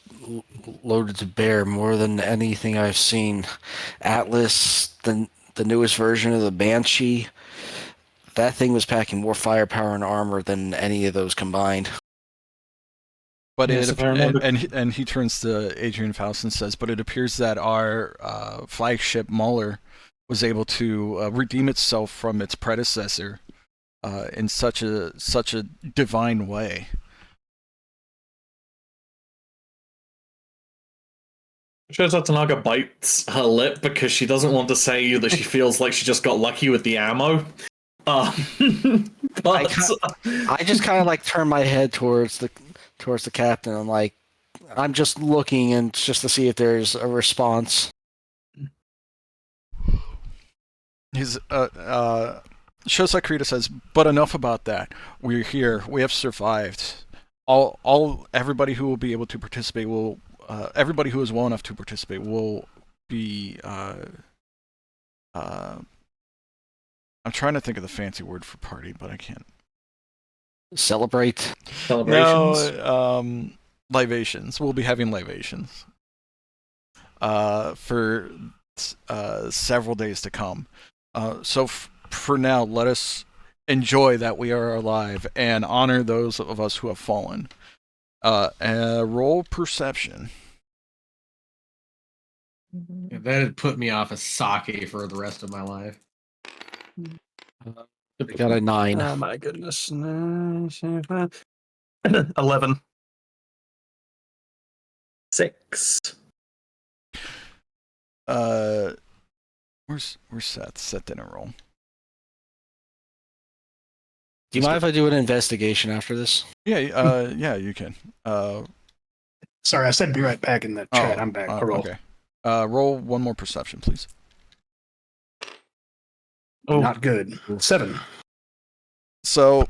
loaded to bear more than anything I've seen. Atlas, the newest version of the Banshee, that thing was packing more firepower and armor than any of those combined. But Yes, if I remember- and he turns to Adrian Faust and says, but it appears that our flagship Mauler was able to redeem itself from its predecessor in such a divine way. Shows Tanaka bites her lip because she doesn't want to say that she feels like she just got lucky with the ammo. But I just kind of like turn my head towards the captain. I'm like, I'm just looking and just to see if there's a response. His Shosai Kurita says, but enough about that. We're here. We have survived. Everybody who will be able to participate will. Everybody who is well enough to participate will be. I'm trying to think of the fancy word for party, but I can't. Celebrate. celebrations. No, libations. We'll be having libations for several days to come. So for now, let us enjoy that we are alive and honor those of us who have fallen. Roll perception. Yeah, that'd put me off of sake for the rest of my life. I got a 9. Oh my goodness. 11. 6. Where's Seth? Seth didn't roll. Do you mind if I do an investigation after this? Yeah, yeah, you can. Sorry, I said be right back in the chat. I'm back. Roll. Okay. Roll one more perception, please. Oh, Not good. 7. So,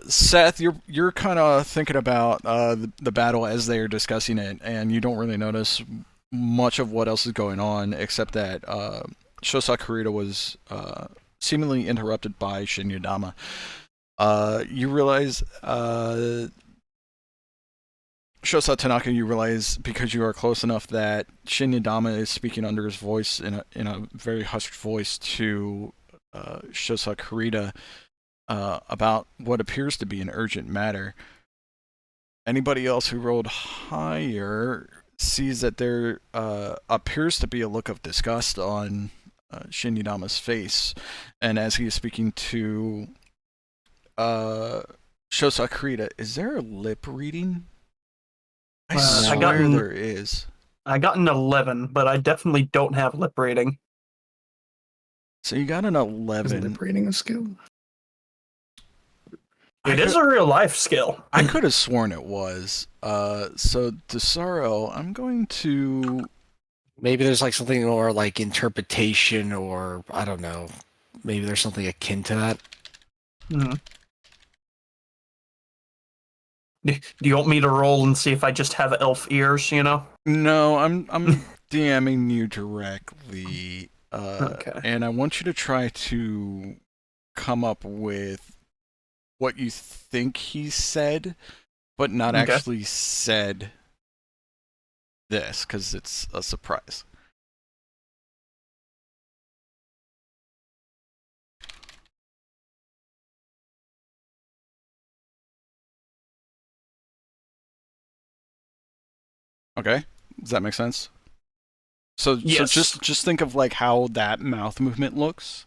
Seth, you're kind of thinking about the battle as they are discussing it, and you don't really notice much of what else is going on, except that Shosai Kurita was seemingly interrupted by Shinyadama. You realize, Shosai Tanaka, you realize because you are close enough that Shinyadama is speaking under his voice in a very hushed voice to Shosai Kurita about what appears to be an urgent matter. Anybody else who rolled higher sees that there appears to be a look of disgust on Shinyadama's face, and as he is speaking to Shosai Kurita, is there a lip reading? I swear there is. I got an 11, but I definitely don't have lip reading. So you got an Is 11. lip reading a skill? It is a real life skill. I could have sworn it was. So Dusaro, I'm going to. Maybe there's like something or like interpretation, or I don't know. Maybe there's something akin to that. Mm-hmm. Do you want me to roll and see if I just have elf ears, you know? No, I'm DMing you directly. Okay. And I want you to try to come up with what you think he said, but not Okay. actually said this, because it's a surprise. Okay, does that make sense? So Yes. just think of like how that mouth movement looks.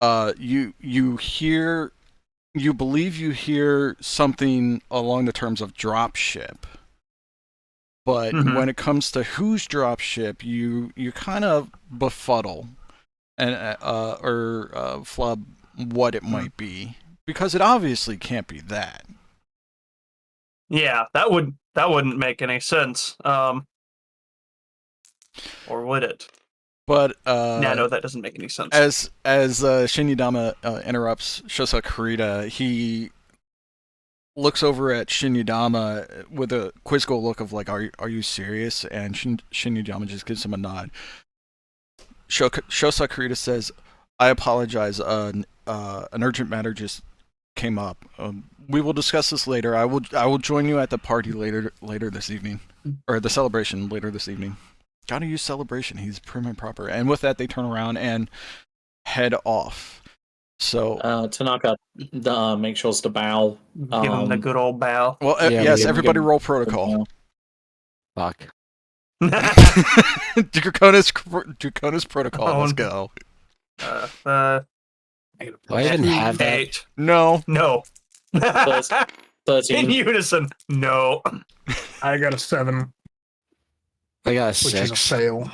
You believe you hear something along the terms of drop ship. But when it comes to whose drop ship, you kind of befuddle and or flub what it might be, because it obviously can't be that. Yeah, that wouldn't make any sense. Or would it? But No, that doesn't make any sense. As Shinyadama interrupts Shosa Kurita, he looks over at Shinyadama with a quizzical look of like, "Are you serious?" And Shinyadama just gives him a nod. Shosa Kurita says, "I apologize. An urgent matter just came up. We will discuss this later. I will join you at the party later this evening, or the celebration later this evening." Gotta use celebration. He's prim and proper. And with that, they turn around and head off. So Tanaka make sure to bow. Give him the good old bow. well, Yeah, yes, we everybody give- roll protocol. Fuck. Draconis protocol. Oh, Let's go. Do I even have that? 8. No. No. In 13. unison. No. I got a 7, I got a which is a 6. fail.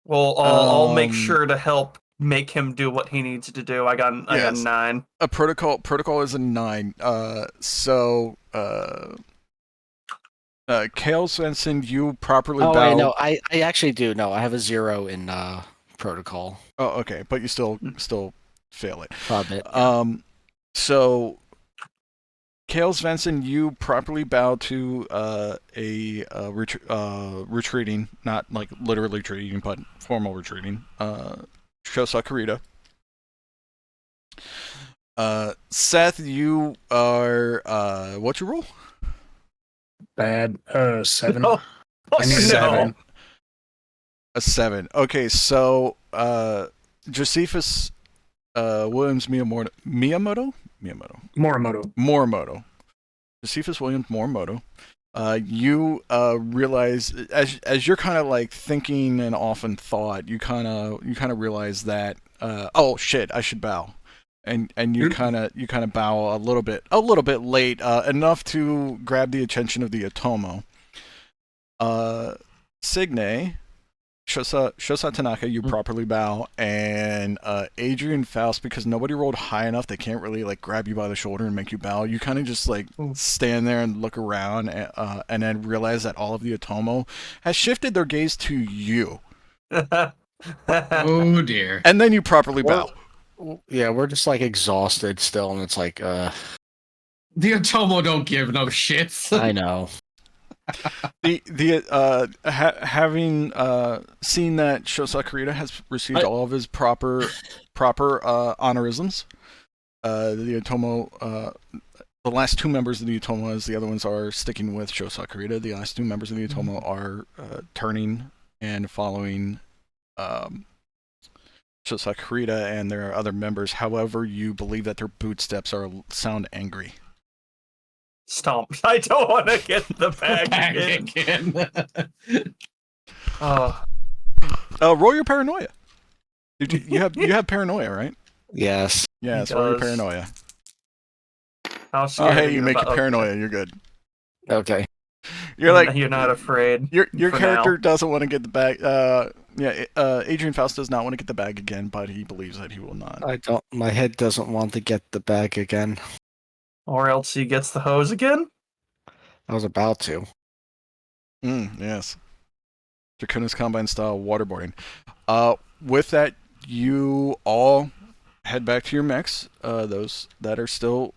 Well, I'll make Um, sure to help make him do what he needs to do. I got Yes. 9. A protocol is a 9. Kale Svensson, you properly Oh, bow. wait, no, I actually do. No, I have a 0 in protocol. Oh, okay, but you still fail it. Probably. So Kale Svensson, you properly bow to retreating, not like literally retreating, but formal retreating. Shosa Kurita. Seth, you are what'd you roll? Bad. 7. No. I need a No. 7. A 7. Okay, so Josephus Williams-Morimoto? Morimoto. Josephus Williams-Morimoto. You realize as you're kind of like thinking and off in thought, you kind of realize that oh shit, I should bow. And you kind of bow a little bit late, enough to grab the attention of the Otomo. Signe, Shosa Tanaka, you properly bow, and Adrian Faust, because nobody rolled high enough, they can't really like grab you by the shoulder and make you bow. You kind of just like stand there and look around, and then realize that all of the Otomo has shifted their gaze to you, Oh dear. and then you properly bow. Yeah, we're just like exhausted still, and it's like, The Otomo don't give no shits. I know. Having seen that Shosa Kurita has received all of his proper honorisms, the Otomo, the last 2 members of the Otomo, as the other ones are sticking with Shosa Kurita, the last 2 members of the Otomo are turning and following Shosa Kurita and their other members. However, you believe that their bootsteps sound angry. Stomp. I don't want to get the bag Back again. again. Oh. Roll your paranoia. You have paranoia, right? Yes. Yes, He roll your does. paranoia. How Oh, scared are hey, you make about- it paranoia. You're good. Okay. You're like you're not afraid. your for character now. doesn't want to get the bag. Adrian Faust does not want to get the bag again, but he believes that he will not. I don't. My head doesn't want to get the bag again. Or else he gets the hose again? I was about to. Yes. Draconis Combine style waterboarding. With that, you all head back to your mechs. Those that are still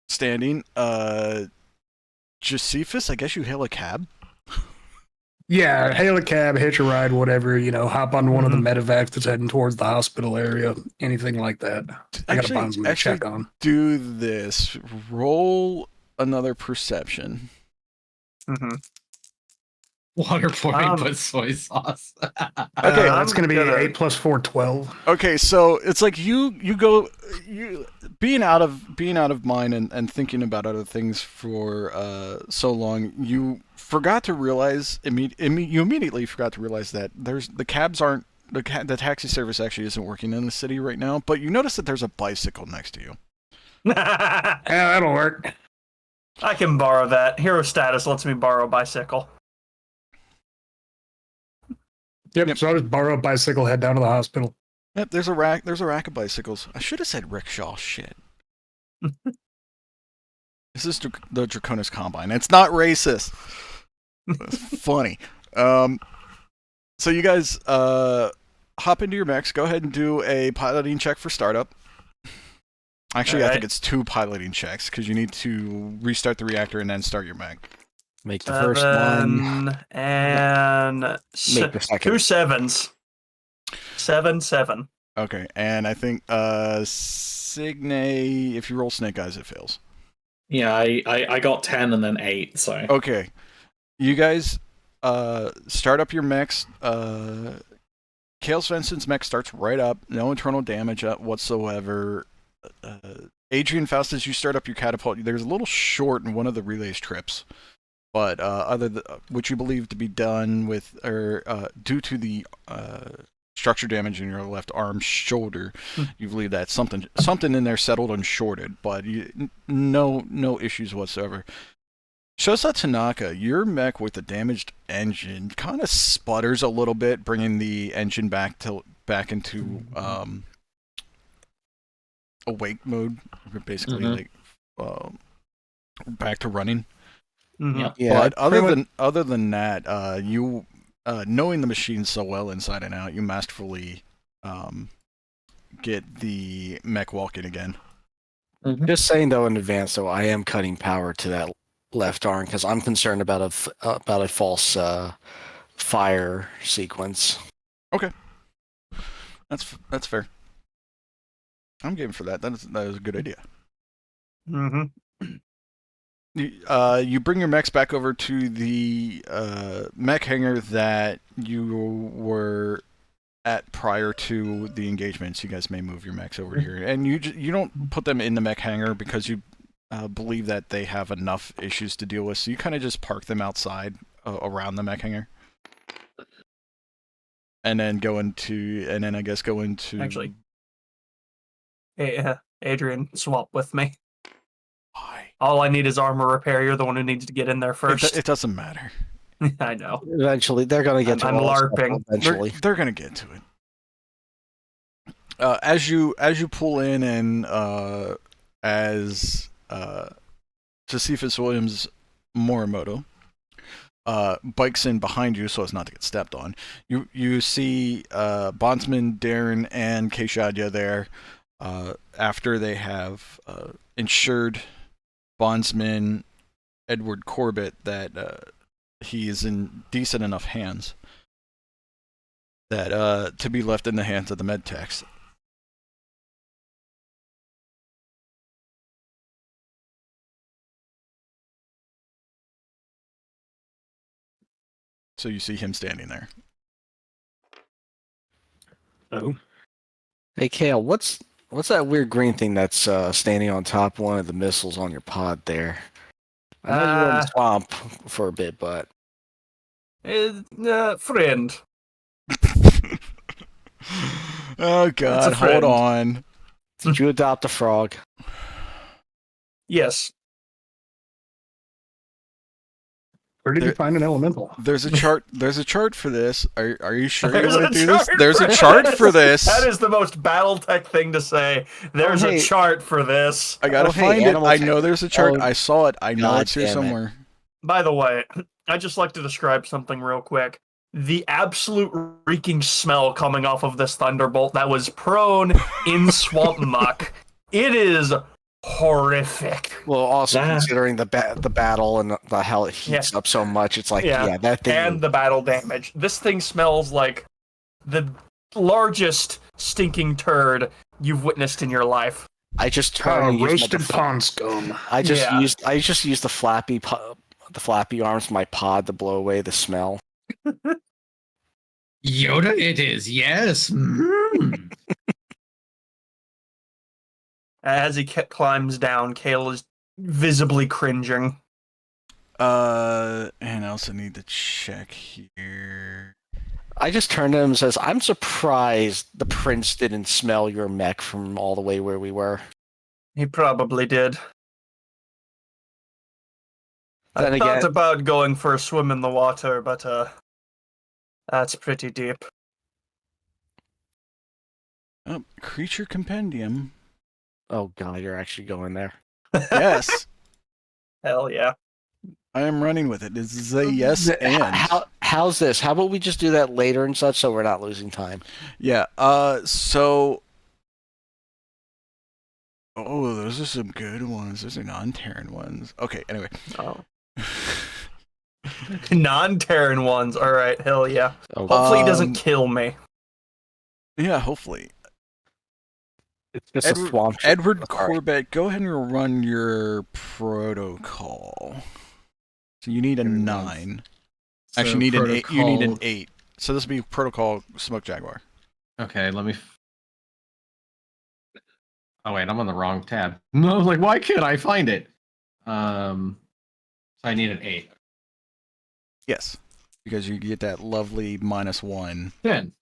standing. Josephus, I guess you hail a cab. Yeah, hail a cab, hitch a ride, whatever, hop on one of the medevacs that's heading towards the hospital area, anything like that. I got a bondsman to check on. Do this. Roll another perception. Mm-hmm. Waterboarding but soy sauce. Okay, That's going to be 8 plus 4, 12. Okay, so it's like you being out of mind and thinking about other things for so long, you forgot to realize you immediately forgot to realize that the cabs aren't the taxi service actually isn't working in the city right now. But you notice that there's a bicycle next to you. Yeah, that'll work. I can borrow that. Hero status lets me borrow a bicycle. Yep. So I'll just borrow a bicycle, head down to the hospital. Yep, there's a rack of bicycles. I should have said rickshaw. Shit. This is the Draconis Combine. It's not racist. It's funny. So you guys hop into your mechs. Go ahead and do a piloting check for startup. Actually, I think it's 2 piloting checks because you need to restart the reactor and then start your mech. Make the first one. And Make the second. 2 7s. 7. Okay, and I think Signe, if you roll snake eyes, it fails. Yeah, I got 10 and then 8, so... Okay. You guys start up your mechs. Kale Svensson's mech starts right up. No internal damage whatsoever. Adrian Faust, as you start up your catapult, there's a little short in one of the relays trips. But which you believe to be done with, or due to the structure damage in your left arm shoulder, you believe that something in there settled unshorted, but no issues whatsoever. Shosa Tanaka, your mech with the damaged engine kind of sputters a little bit, bringing the engine back into awake mode, basically back to running. Mm-hmm. Yeah, But other than that, you knowing the machine so well inside and out, you masterfully get the mech walking again. Just saying though in advance, though, I am cutting power to that left arm because I'm concerned about a false fire sequence. Okay, that's fair. I'm game for that. That is a good idea. Mm-hmm. You bring your mechs back over to the mech hangar that you were at prior to the engagements. You guys may move your mechs over here, and you don't put them in the mech hangar because you believe that they have enough issues to deal with. So you kind of just park them outside around the mech hangar, and then go into. Actually, hey, Adrian, swap with me. Why? All I need is armor repair. You're the one who needs to get in there first. It doesn't matter. I know. Eventually, they're gonna get to I'm all that stuff LARPing. Eventually, They're gonna get to it. As you pull in and as Josephus Williams-Morimoto bikes in behind you so as not to get stepped on, you see Bondsman Darren and Kay Shadya there after they have ensured Bondsman Edward Corbett that he is in decent enough hands that to be left in the hands of the med techs. So you see him standing there. Oh. hey Kale, what's that weird green thing that's standing on top of one of the missiles on your pod there? I know you were in the swamp for a bit, but Friend. Oh God! Hold friend. on. did you adopt a frog? Yes. Where did you find an elemental? There's a chart. There's a chart for this. Are you sure There's you a want to do this? chart There's a chart for this. That is the most BattleTech thing to say. There's hey. a chart for this. I gotta hey, find it. animal I know there's a chart. Oh, I saw it. I know God it's here damn it. somewhere. By the way, I'd just like to describe something real quick. The absolute reeking smell coming off of this Thunderbolt that was prone in swamp muck. It is horrific. Well, also That- considering the battle and the hell it heats up so much, it's like Yeah. yeah that thing. And the battle damage. This thing smells like the largest stinking turd you've witnessed in your life. I just turned and used Roasted pond scum. I just Yeah. used the flappy arms of my pod to blow away the smell. Yoda, it is, yes. As he climbs down, Kale is visibly cringing. And I also need to check here. I just turned to him and says, I'm surprised the prince didn't smell your mech from all the way where we were. He probably did. Then I thought again- about going for a swim in the water, but that's pretty deep. Oh, creature compendium. Oh god, you're actually going there. Yes, Hell yeah. I am running with it. This is a yes and. How's this? How about we just do that later and such so we're not losing time? Yeah. So. Oh, those are some good ones. Those are non-Terran ones. Okay. Anyway. Oh. Non-Terran ones. All right. Hell yeah. Oh, Hopefully he doesn't kill me. Yeah. Hopefully. it's just a swamp. Edward Sorry. Corbett, go ahead and run your protocol. So you need a 9. Actually, you need an 8. You need an 8. So this will be protocol Smoke Jaguar. Okay, let me. Oh wait, I'm on the wrong tab. No, I was like, why can't I find it? So I need an 8. Yes, because you get that lovely -1. 10.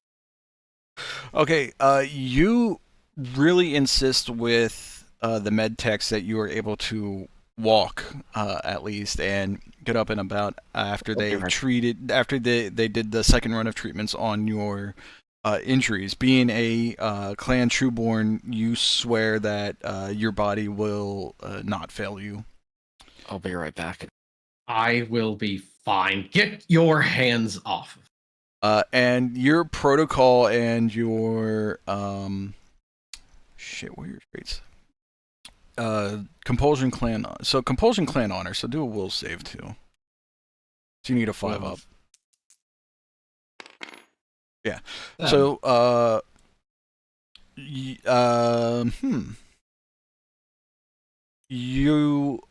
Okay, you really insist with the med techs that you are able to walk at least and get up and about after they they did the second run of treatments on your injuries. Being a clan trueborn, you swear that your body will not fail you. I'll be right back. I will be fine. Get your hands off. And your protocol and your what are your traits? Compulsion clan. So compulsion clan honor. So do a will save too. So you need a 5 up. Yeah. So you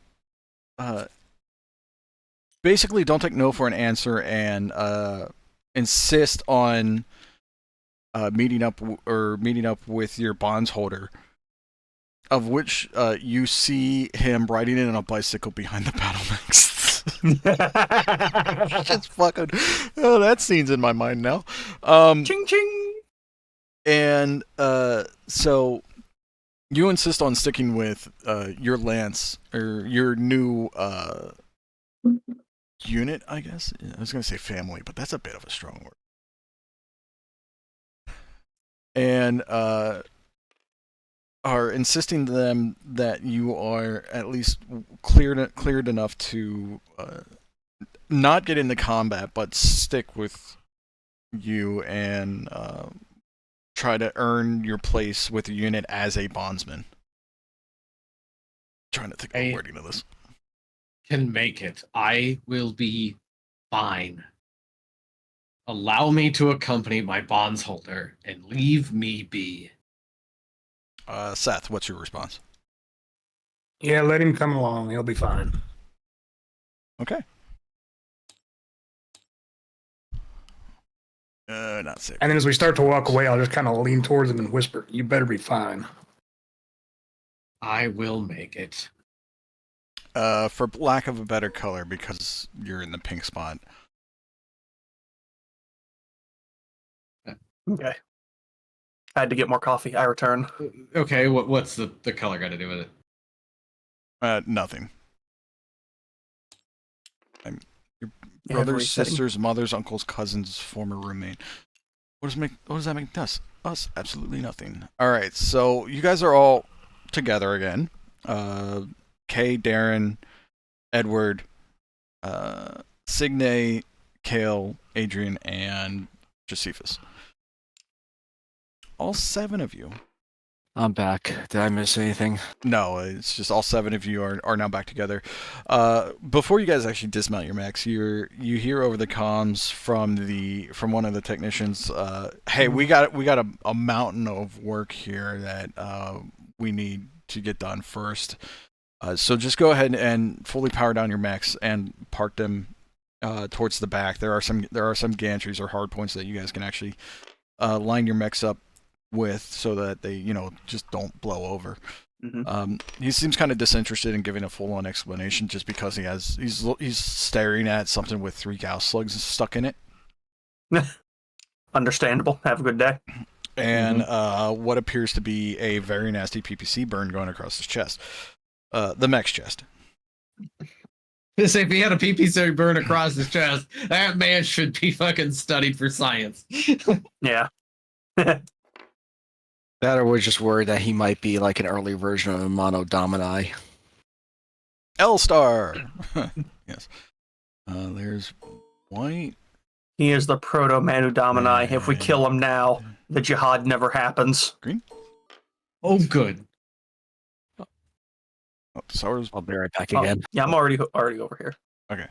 basically don't take no for an answer and insist on meeting up with your bondholder, of which you see him riding in on a bicycle behind the battle mechs. Just fucking, oh, that scene's in my mind now. Ching ching. And so you insist on sticking with your lance or your new unit, I guess. I was gonna say family, but that's a bit of a strong word. And are insisting to them that you are at least cleared enough to not get into combat, but stick with you and try to earn your place with the unit as a bondsman. Trying to think of the wording of this. Can make it. I will be fine. Allow me to accompany my bondholder and leave me be. Seth, what's your response? Yeah, let him come along. He'll be fine. Okay. Not sick. And then as we start to walk away, I'll just kind of lean towards him and whisper, "You better be fine." I will make it. For lack of a better color, because you're in the pink spot. Okay. I had to get more coffee. I return. Okay, what's the color got to do with it? Nothing. Your brothers, sisters, mothers, uncles, cousins, former roommate. What does that make us? Us? Absolutely nothing. All right, so you guys are all together again. Kay, Darren, Edward, Signe, Kale, Adrian, and Josephus. All 7 of you. I'm back. Did I miss anything? No, it's just all 7 of you are now back together. Before you guys actually dismount your mechs, you hear over the comms from one of the technicians, "Hey, we got a mountain of work here that we need to get done first. So just go ahead and fully power down your mechs and park them towards the back. There are some gantries or hard points that you guys can actually line your mechs up with so that they just don't blow over. He seems kind of disinterested in giving a full-on explanation, just because he's staring at something with 3 Gauss slugs stuck in it. Understandable. Have a good day. And what appears to be a very nasty PPC burn going across his chest. The mech's chest. If he had a PPC burn across his chest, that man should be fucking studied for science. Yeah. That, or we're just worried that he might be like an early version of Mono Domini. L-Star! Yes. There's White. He is the proto Manu Domini. If we kill him now, the jihad never happens. Green? Oh, good. Oh, Dusaro's... I'll be right back again. Yeah, I'm already over here. Okay.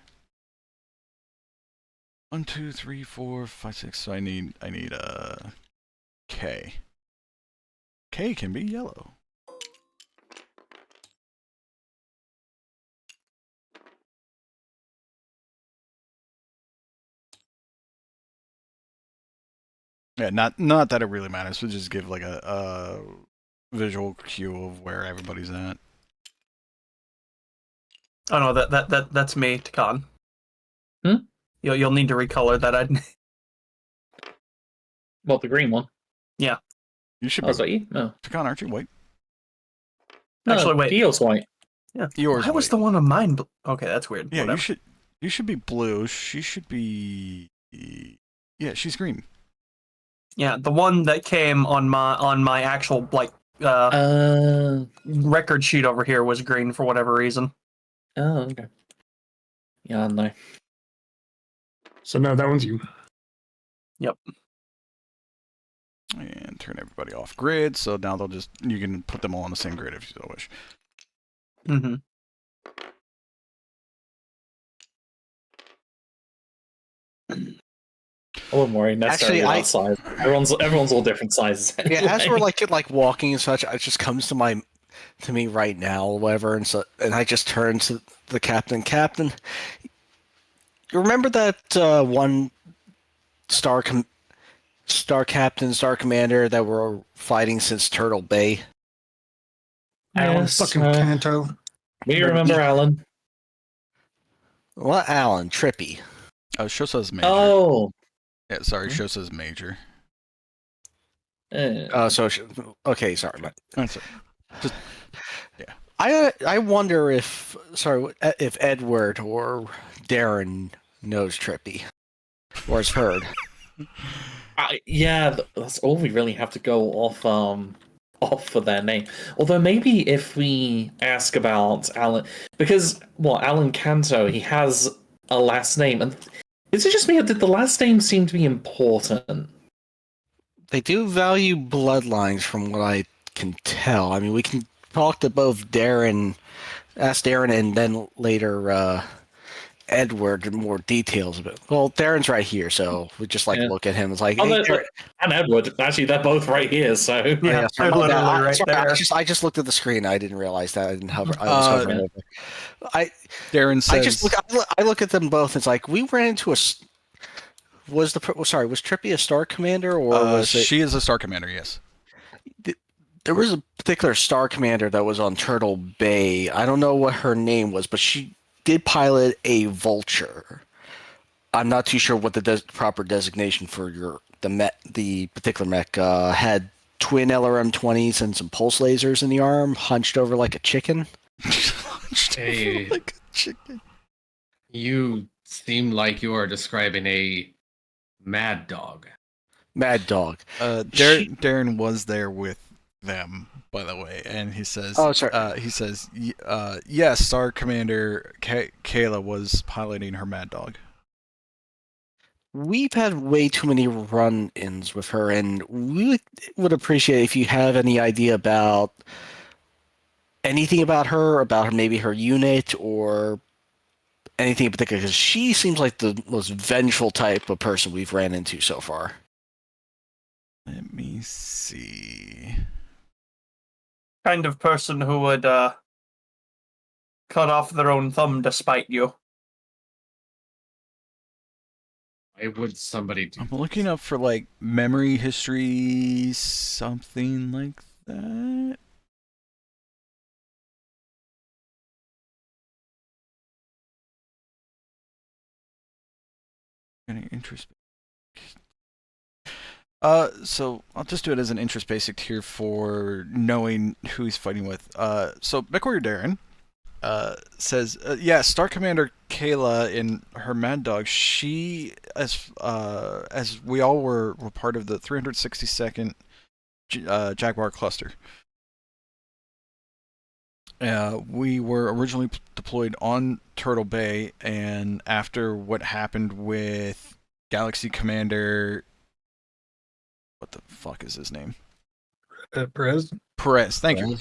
1, 2, 3, 4, 5, 6. So I need K. K can be yellow. Yeah, not that it really matters. We'll just give like a visual cue of where everybody's at. Oh no, that's me, Takan. You'll need to recolor that. Well, the green one. Yeah. You should Oh, be. is that you? No. Takan, aren't you white? Actually, wait. Eeyore's white. Yeah. Yours. Why was the one on mine? Okay, that's weird. Yeah, Whatever. you should be blue. She should be. Yeah, she's green. Yeah, the one that came on my actual record sheet over here was green for whatever reason. Oh, okay. Yeah, no. So no, that one's you. Yep. And turn everybody off grid. So now you can put them all on the same grid if you so wish. Mm-hmm. I wouldn't worry necessarily Actually, about size. Everyone's all different sizes. Yeah, as anyway. we're like walking and such, it just comes to me right now, or whatever, and I just turn to the captain. Captain, you remember that one star captain, star commander that we're fighting since Turtle Bay? Alan Yes, fucking Kanto. we remember Alan. What Alan? Trippy. Show says major. Oh. Yeah, sorry, show says major. Okay, sorry. That's it. Just, yeah. I wonder if Edward or Darren knows Trippy or has heard. Yeah, that's all we really have to go off for their name. Although maybe if we ask about Alan, because Alan Kanto, he has a last name, and is it just me or did the last name seem to be important? They do value bloodlines, from what I can tell. I mean, we can talk to both ask Darren, and then later Edward in more details of it. Well, Darren's right here, so we just look at him. It's like, hey, and Edward. Actually, they're both right here. So Yeah, they're literally right there. I just looked at the screen. I didn't realize that. I didn't hover. I was hovering over. Darren says. I look at them both. It's like we ran into a. Was Trippy a star commander, or was it? She is a star commander. Yes. There was a particular star commander that was on Turtle Bay. I don't know what her name was, but she did pilot a Vulture. I'm not too sure what the proper designation for the particular mech. Had twin LRM-20s and some pulse lasers in the arm, hunched over like a chicken. Hey, like a chicken. You seem like you are describing a mad dog. Mad dog. Darren was there with them, by the way, and he says, "Oh, sorry." He says, yes, Star Commander Kayla was piloting her Mad Dog. We've had way too many run-ins with her, and we would appreciate if you have any idea about anything about her, maybe her unit, or anything in particular, because she seems like the most vengeful type of person we've ran into so far. Let me see. Kind of person who would cut off their own thumb to spite you. Why would somebody do? I'm looking up for like memory history, something like that. Any interest? So I'll just do it as an interest basic tier for knowing who he's fighting with. So MechWarrior Darren says, yeah, Star Commander Kayla in her Mad Dog, she, as we all were part of the 362nd Jaguar cluster. We were originally deployed on Turtle Bay, and after what happened with Galaxy Commander, what the fuck is his name? Perez. Thank you.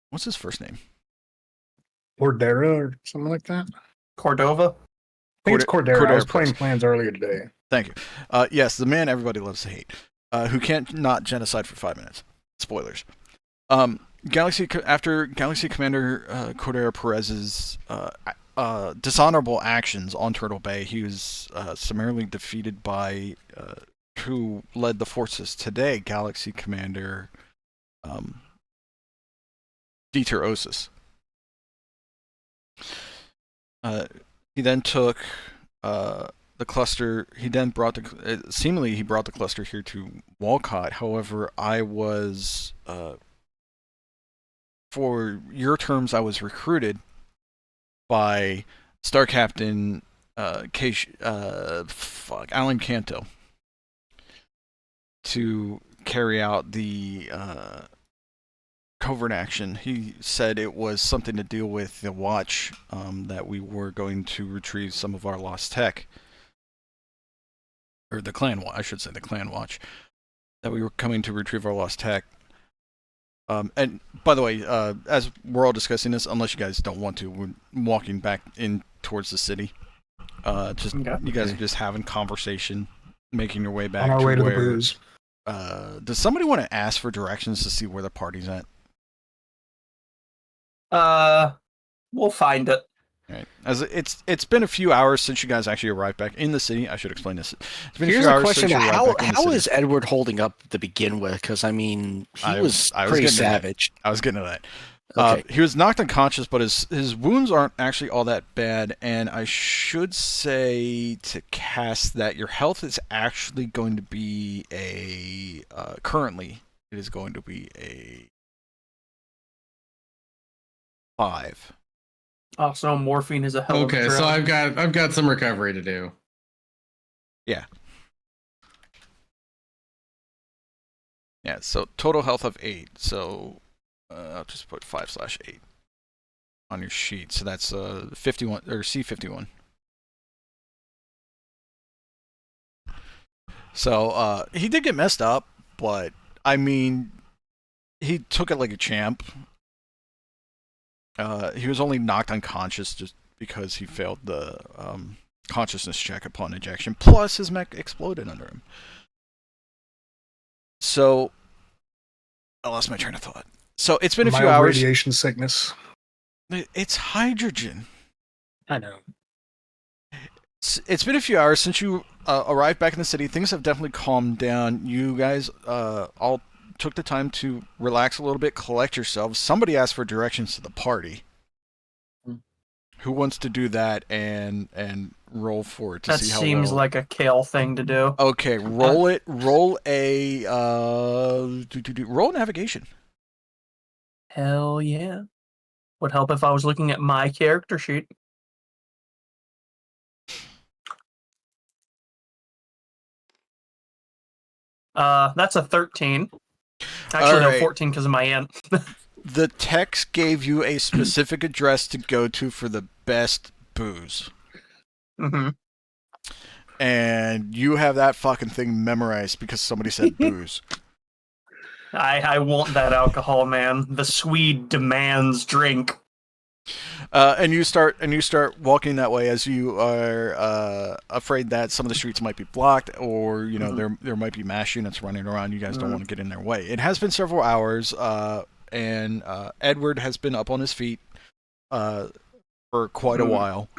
What's his first name? Cordera or something like that. Cordova. I think it's Cordera. I was playing Perez. plans earlier today. Thank you. Yes, the man everybody loves to hate, who can't not genocide for 5 minutes. Spoilers. After Galaxy Commander Cordera Perez's dishonorable actions on Turtle Bay, he was summarily defeated by who led the forces today, Galaxy Commander Dieter Osis. He then took the cluster. He then brought seemingly he brought the cluster here to Wolcott. However, I was for your terms, I was recruited by Star Captain Alan Canto to carry out the covert action. He said it was something to deal with the watch, that we were going to retrieve some of our lost tech. Or the clan watch, I should say the clan watch. That we were coming to retrieve our lost tech. And by the way, as we're all discussing this, unless you guys don't want to, we're walking back in towards the city. You guys are just having conversation, making your way back On our way to the where, booze. does somebody want to ask for directions to see where the party's at? We'll find it. Right. As it's been a few hours since you guys actually arrived back in the city. I should explain this. It's been Here's a few a hours question: since you arrived back in the how city. is Edward holding up to begin with? Because I mean, he was I was pretty getting to that. savage. I was getting to that. Okay. He was knocked unconscious, but his wounds aren't actually all that bad. And I should say to Kass that your health is actually going to be currently it is going to be a 5. Oh, so morphine is a hell of a Okay, drug. so I've got some recovery to do. Yeah. Yeah. So total health of 8. So I'll just put 5/8 on your sheet. So that's 51 or C51. So he did get messed up, but I mean, he took it like a champ. He was only knocked unconscious just because he failed the consciousness check upon ejection. Plus, his mech exploded under him. So, I lost my train of thought. So, it's been a few Mild hours. Radiation sickness. It's hydrogen. I know. It's been a few hours since you arrived back in the city. Things have definitely calmed down. You guys all took the time to relax a little bit, collect yourselves. Somebody asked for directions to the party. Who wants to do that and roll for it to that see how seems well? like a Kale thing to do. Okay, roll it. Roll a roll navigation. Hell yeah. Would help if I was looking at my character sheet. That's a 13. Actually, no, Alright. 14 because of my int. The text gave you a specific address to go to for the best booze. Mm-hmm. And you have that fucking thing memorized because somebody said booze. I want that alcohol, man. The Swede demands drink. And you start walking that way as you are afraid that some of the streets might be blocked, or you know there might be mass units running around. You guys don't want to get in their way. It has been several hours, and Edward has been up on his feet for quite a while.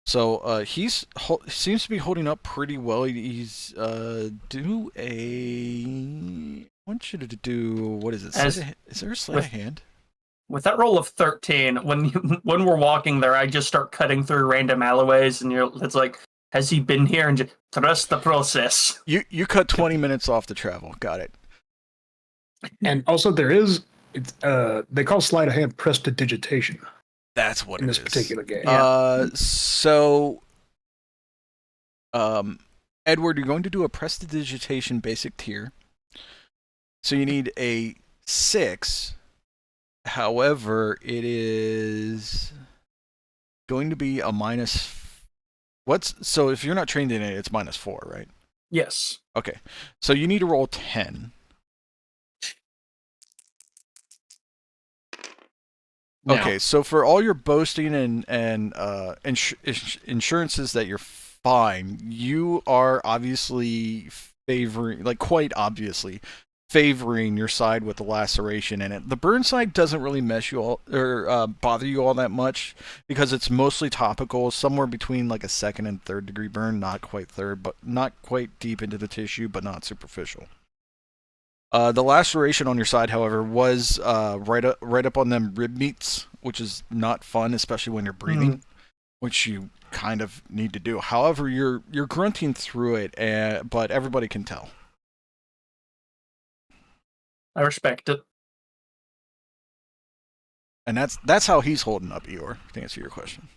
So he seems to be holding up pretty well. He's do a. I want you to do what is it? Is there a sleight of hand? With that roll of 13, when we're walking there, I just start cutting through random alleyways, and it's like Has he been here and just trust the process? You cut 20 minutes off the travel. Got it. And also, there is they call sleight of hand prestidigitation That's what in it this is. particular game. So, Edward, you're going to do a prestidigitation basic tier. So you need a 6. However, it is going to be a minus. So if you're not trained in it, it's -4, right? Yes. Okay. So you need to roll 10. Now, Okay, so for all your boasting and insurances that you're fine, you are obviously favoring, like quite obviously, favoring your side with the laceration in it. The burn side doesn't really mess you all or bother you all that much because it's mostly topical, somewhere between like a 2nd and 3rd degree burn, not quite 3rd, but not quite deep into the tissue, but not superficial. The laceration on your side, however, was right up on them rib meats, which is not fun, especially when you're breathing, which you kind of need to do. However, you're grunting through it, but everybody can tell. I respect it. And that's how he's holding up, Eeyore, to answer your question.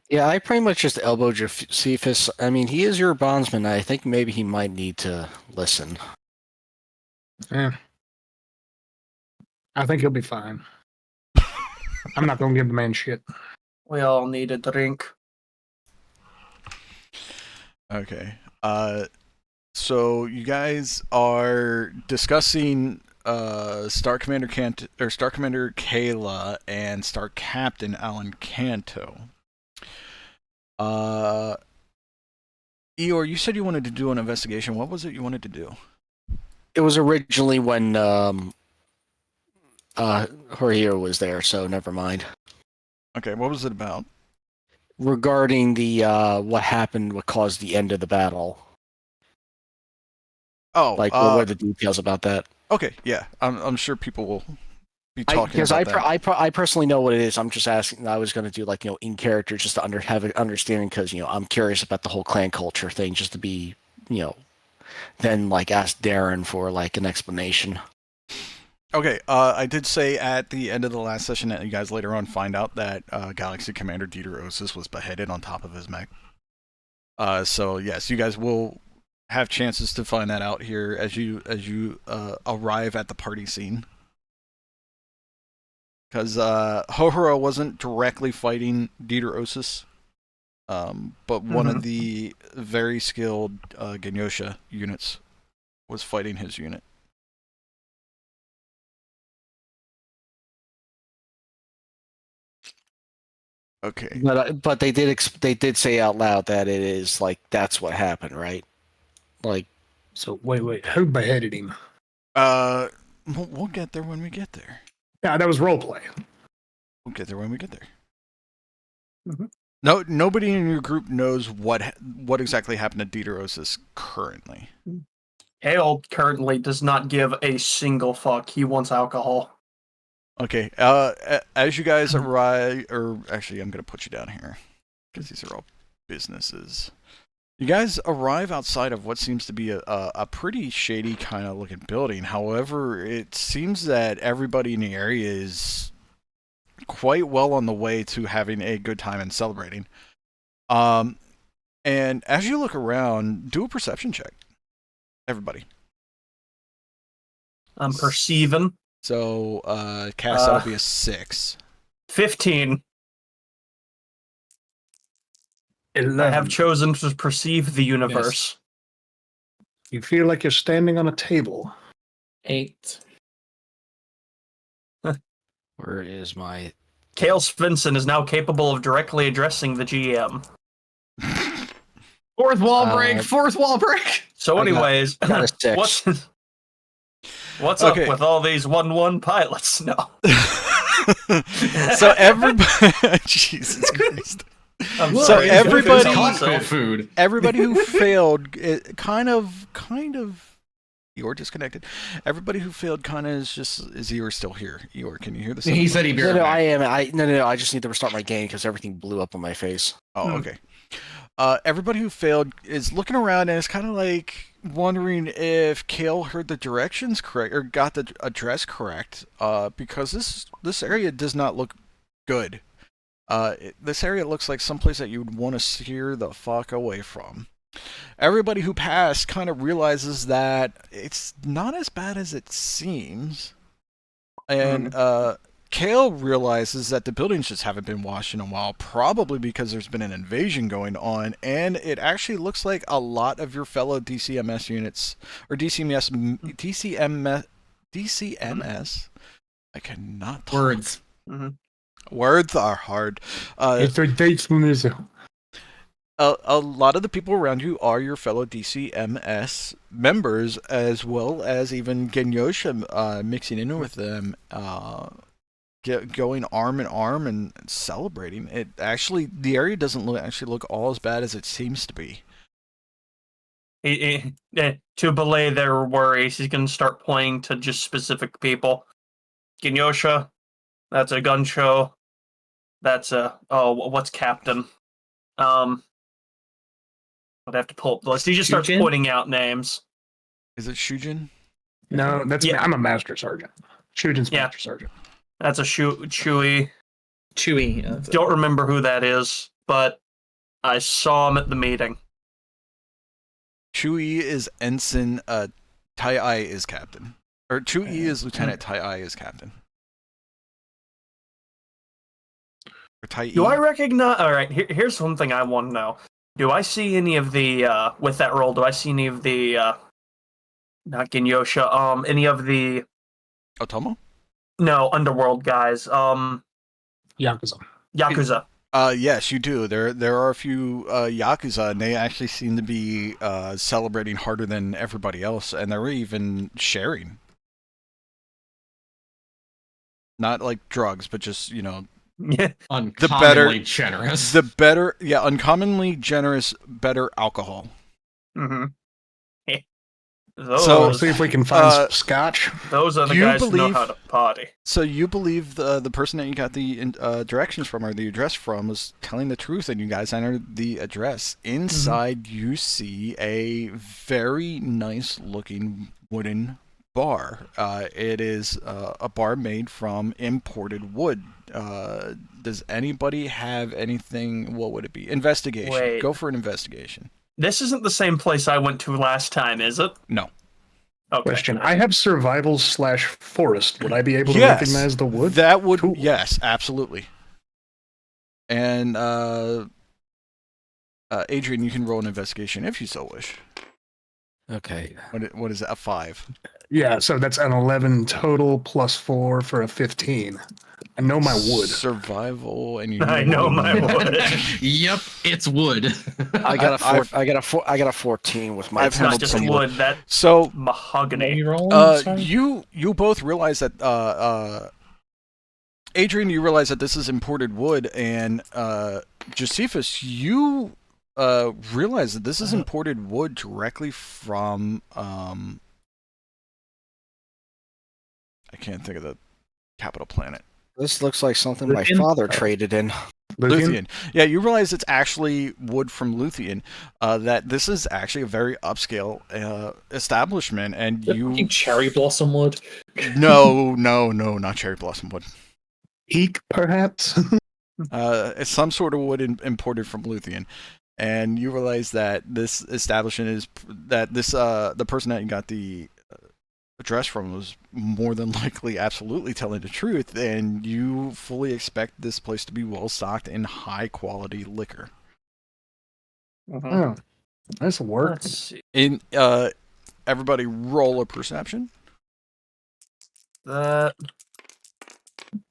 Yeah, I pretty much just elbowed Josephus. I mean, he is your bondsman. I think maybe he might need to listen. Yeah. I think he'll be fine. I'm not gonna give the man shit. We all need a drink. Okay. So you guys are discussing Star Commander Kayla and Star Captain Alan Canto. Eeyore, you said you wanted to do an investigation. What was it you wanted to do? It was originally when Horihiro was there, so never mind. Okay, what was it about? Regarding the what happened, what caused the end of the battle. Oh, Like, what were the details about that? Okay, yeah, I'm sure people will be talking Because about that. I personally know what it is. I'm just asking. I was going to do like in character just to have an understanding because I'm curious about the whole clan culture thing, just to be then like ask Darren for like an explanation. Okay, I did say at the end of the last session that you guys later on find out that Galaxy Commander Dieterosis was beheaded on top of his mech. So yes, you guys will have chances to find that out here as you arrive at the party scene. Because Hohoro wasn't directly fighting Dieterosis, but one of the very skilled Genyosha units was fighting his unit. Okay. But they did say out loud that it is like that's what happened, right? Like, So wait, who beheaded him? We'll get there when we get there. Yeah, that was roleplay. We'll get there when we get there. Mhm. No, nobody in your group knows what exactly happened to Dieterosis currently. Hale currently does not give a single fuck. He wants alcohol. Okay, as you guys arrive, or actually I'm going to put you down here, because these are all businesses. You guys arrive outside of what seems to be a pretty shady kind of looking building. However, it seems that everybody in the area is quite well on the way to having a good time and celebrating. And as you look around, do a perception check. Everybody. I'm perceiving. So, Kass, that'll be a 6. 15. I 11. have chosen to perceive the universe. You feel like you're standing on a table. 8. where is my? Kale Svensonn is now capable of directly addressing the GM. Fourth wall break. So, anyways, I got a 6. what's Okay. up with all these 1-1 pilots? No. So everybody, Jesus Christ. I'm So sorry, everybody- Cockpit food. Everybody who failed, kind of, Eeyore disconnected. Everybody who failed kind of is Eeyore still here? Eeyore, can you hear this? He said he'd be No, right no, back. I am. No. I just need to restart my game because everything blew up on my face. Oh, okay. Everybody who failed is looking around and is kind of like wondering if Kale heard the directions correct or got the address correct. Because this area does not look good. This area looks like someplace that you would want to steer the fuck away from. Everybody who passed kind of realizes that it's not as bad as it seems. And Kale realizes that the buildings just haven't been washed in a while, probably because there's been an invasion going on, and it actually looks like a lot of your fellow DCMS units, or DCMS, I cannot talk. Words. Words are hard. It's a date from Mizu. A lot of the people around you are your fellow DCMS members, as well as even Genyosha mixing in with them, going arm in arm and celebrating. It actually, the area doesn't look all as bad as it seems to be. To belay their worries, he's going to start playing to just specific people. Genyosha, that's a Gunsho. That's a what's Captain? I'd have to pull up the list. He just starts Shujin? pointing out names. Is it Shujin? No, that's me. I'm a master sergeant. Shujin's master sergeant. That's a Chu-i. Chu-i. Don't remember who that is, but I saw him at the meeting. Chu-i is ensign. Tai-ai is captain. Or Chu-i is lieutenant. Tai-ai is captain. Or Tai-i. Do I recognize? All right. Here's one thing I want to know. Do I see any of the with that role? Do I see any of the not Genyosha? Any of the Otomo? No, underworld guys. Yakuza. Yakuza. Yes, you do. There are a few Yakuza, and they actually seem to be celebrating harder than everybody else, and they're even sharing. Not like drugs, but just, Uncommonly generous. Uncommonly generous, better alcohol. Mm-hmm. So, see if we can find some scotch. Those are the guys who know how to party. So you believe the person that you got the directions from or the address from was telling the truth, and you guys entered the address. Inside, you see a very nice-looking wooden bar. It is a bar made from imported wood. Does anybody have anything? What would it be? Investigation. Wait. Go for an investigation. This isn't the same place I went to last time, is it? No. Okay. Question. I have survival/forest. Would I be able to recognize the wood? That would, Cool. Yes, absolutely. And Adrian, you can roll an investigation if you so wish. Okay. What is that? A 5? Yeah, so that's an 11 total plus 4 for a 15. I know my wood. Survival, and you. I know my wood. Yep, it's wood. I got a 14 with my. That's not just wood. That's So mahogany. you both realize that Adrian, you realize that this is imported wood, and Josephus, you realize that this is imported wood directly from I can't think of the capital planet. This looks like something my Luthian? father traded in. Luthian. Yeah, you realize it's actually wood from Luthian. That this is actually a very upscale establishment, and you cherry blossom wood. no, not cherry blossom wood. Eek, perhaps? It's some sort of wood imported from Luthian, and you realize that this establishment is the person that you got the address from was more than likely absolutely telling the truth, and you fully expect this place to be well stocked in high quality liquor. Oh, nice work. Let's see. In everybody roll a perception. Oh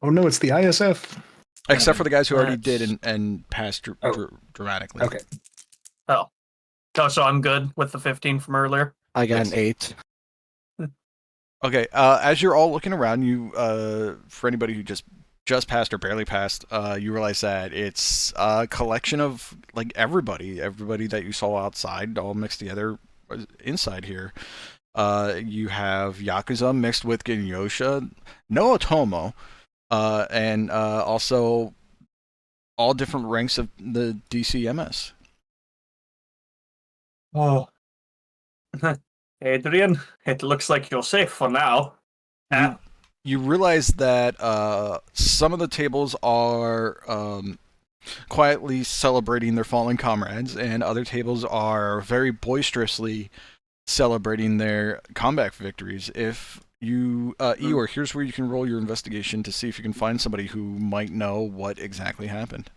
no, it's the ISF. Except for the guys who already That's- did and passed dramatically. Okay. Oh, so I'm good with the 15 from earlier. I got an 8. Okay, as you're all looking around, you for anybody who just passed or barely passed, you realize that it's a collection of like everybody that you saw outside, all mixed together inside here. You have Yakuza mixed with Genyosha, no Otomo, and also all different ranks of the DCMS. Oh. Adrian, it looks like you're safe for now. You realize that some of the tables are quietly celebrating their fallen comrades, and other tables are very boisterously celebrating their combat victories. If you, Eeyore, here's where you can roll your investigation to see if you can find somebody who might know what exactly happened.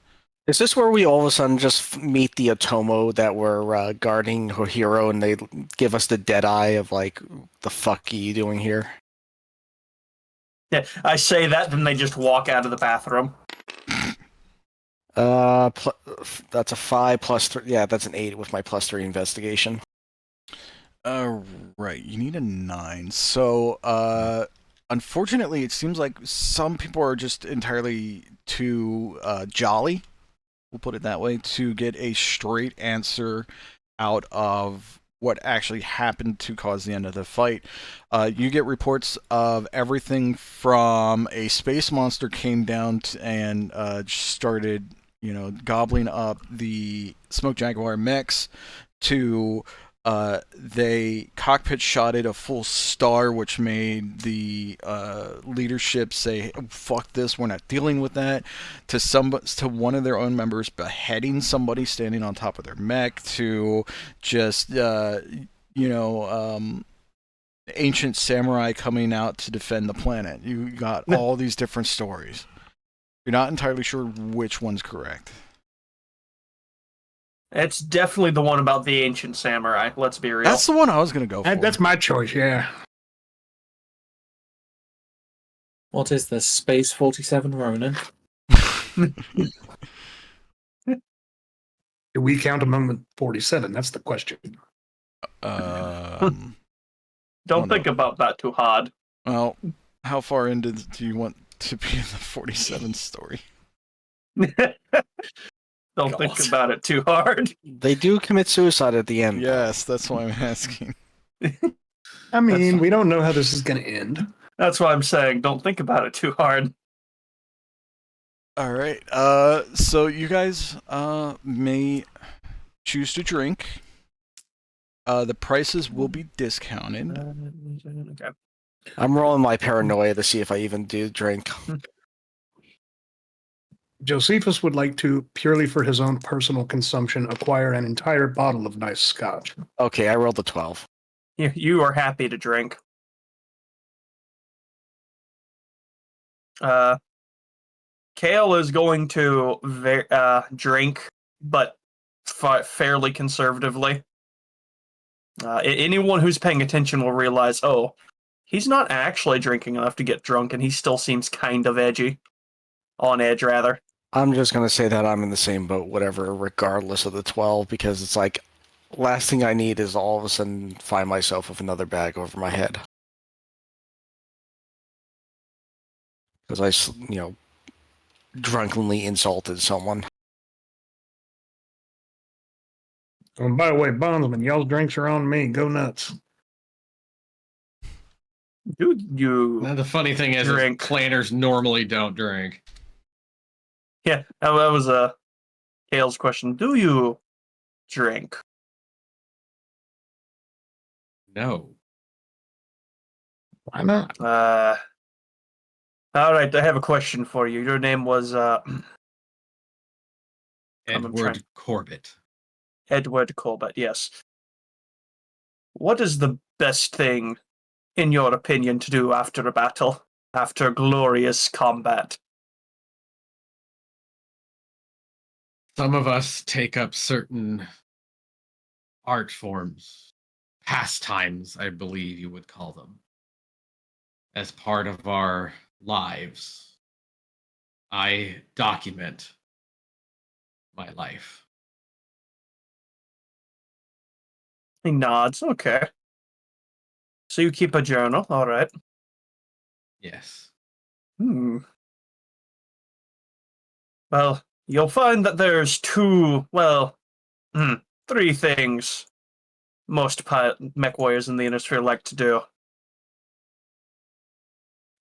Is this where we all of a sudden just meet the Otomo that were guarding Hohiro and they give us the dead eye of like, the fuck are you doing here? Yeah, I say that, then they just walk out of the bathroom. That's a 5 plus 3. Yeah, that's an 8 with my plus 3 investigation. Right, you need a 9. So, unfortunately, it seems like some people are just entirely too jolly, we'll put it that way, to get a straight answer out of what actually happened to cause the end of the fight. You get reports of everything from a space monster came down and started, gobbling up the Smoke Jaguar mechs, to they cockpit shotted a full star, which made the leadership say, oh, fuck this, we're not dealing with that, to one of their own members beheading somebody standing on top of their mech, to just ancient samurai coming out to defend the planet. You got all these different stories. You're not entirely sure which one's correct. It's definitely the one about the ancient samurai, let's be real. That's the one I was going to go for. That's my choice, yeah. What is this? Space 47 Ronin? Do we count among 47? That's the question. Don't Oh, think no. about that too hard. Well, how far into do you want to be in the 47 story? Don't God. think about it too hard. They do commit suicide at the end. Yes, that's why I'm asking. I mean, we don't know how this is going to end. That's why I'm saying don't think about it too hard. All right. So you guys may choose to drink. The prices will be discounted. Okay. I'm rolling my paranoia to see if I even do drink. Josephus would like to, purely for his own personal consumption, acquire an entire bottle of nice scotch. Okay, I rolled a 12. You are happy to drink. Kale is going to drink, but fairly conservatively. Anyone who's paying attention will realize, oh, he's not actually drinking enough to get drunk, and he still seems kind of edgy. On edge, rather. I'm just going to say that I'm in the same boat, whatever, regardless of the 12, because it's like, last thing I need is all of a sudden find myself with another bag over my head. Because I, drunkenly insulted someone. And by the way, Bondsman, y'all's drinks are on me. Go nuts. Dude, you... Now, the funny thing is Drink. Clanners normally don't drink. Yeah, that was Kale's question. Do you drink? No. Why not? All right, I have a question for you. Your name was Edward Corbett. Edward Corbett, yes. What is the best thing, in your opinion, to do after a battle? After glorious combat? Some of us take up certain art forms, pastimes, I believe you would call them, as part of our lives. I document my life. He nods. Okay. So you keep a journal, all right. Yes. Well, you'll find that there's three things most MechWarriors in the industry like to do.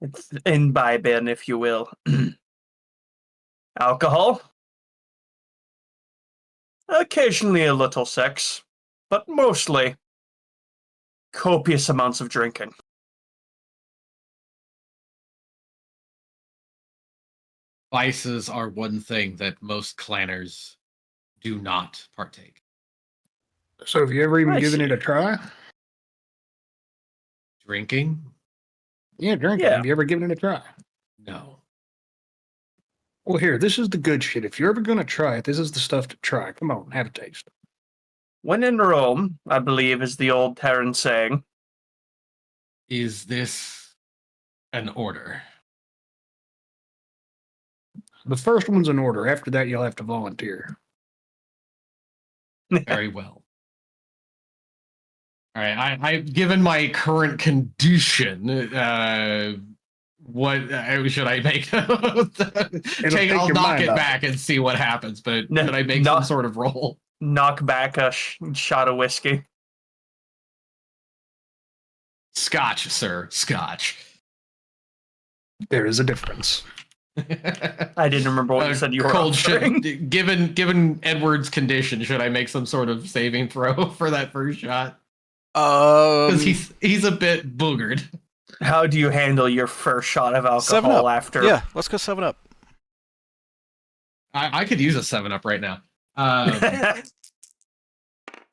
It's imbibing, if you will. Alcohol. Occasionally a little sex. but mostly copious amounts of drinking. Vices are one thing that most clanners do not partake. So have you ever even I given see. it a try? Drinking? Yeah, drinking. Yeah. Have you ever given it a try? No. Well, here, this is the good shit. If you're ever going to try it, this is the stuff to try. Come on, have a taste. When in Rome, I believe is the old Terran saying. Is this an order? The first one's an order. After that, you'll have to volunteer. Very well. All right, I given my current condition, what should I make? I'll knock it back and see what happens. But No, should I make some sort of roll? Knock back a shot of whiskey. Scotch, sir, Scotch. There is a difference. I didn't remember what you said you were cold offering. shit. Given Edward's condition, should I make some sort of saving throw for that first shot? Because he's a bit boogered. How do you handle your first shot of alcohol after? Yeah, let's go 7-Up. I could use a 7-Up right now.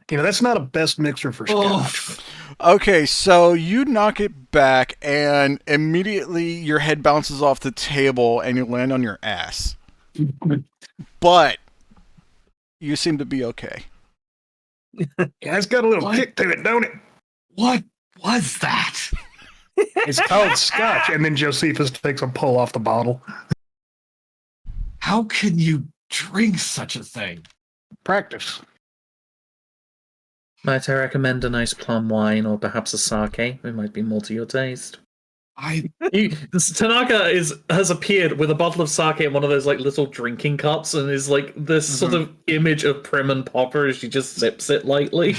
That's not a best mixer for scotch. Okay, so you knock it back, and immediately your head bounces off the table, and you land on your ass. But you seem to be okay. Yeah, it's got a little kick to it, don't it? What was that? It's called scotch, and then Josephus takes a pull off the bottle. How can you drink such a thing? Practice. Might I recommend a nice plum wine or perhaps a sake? It might be more to your taste. Tanaka has appeared with a bottle of sake in one of those like little drinking cups and is like this sort of image of Prim and Popper as she just sips it lightly.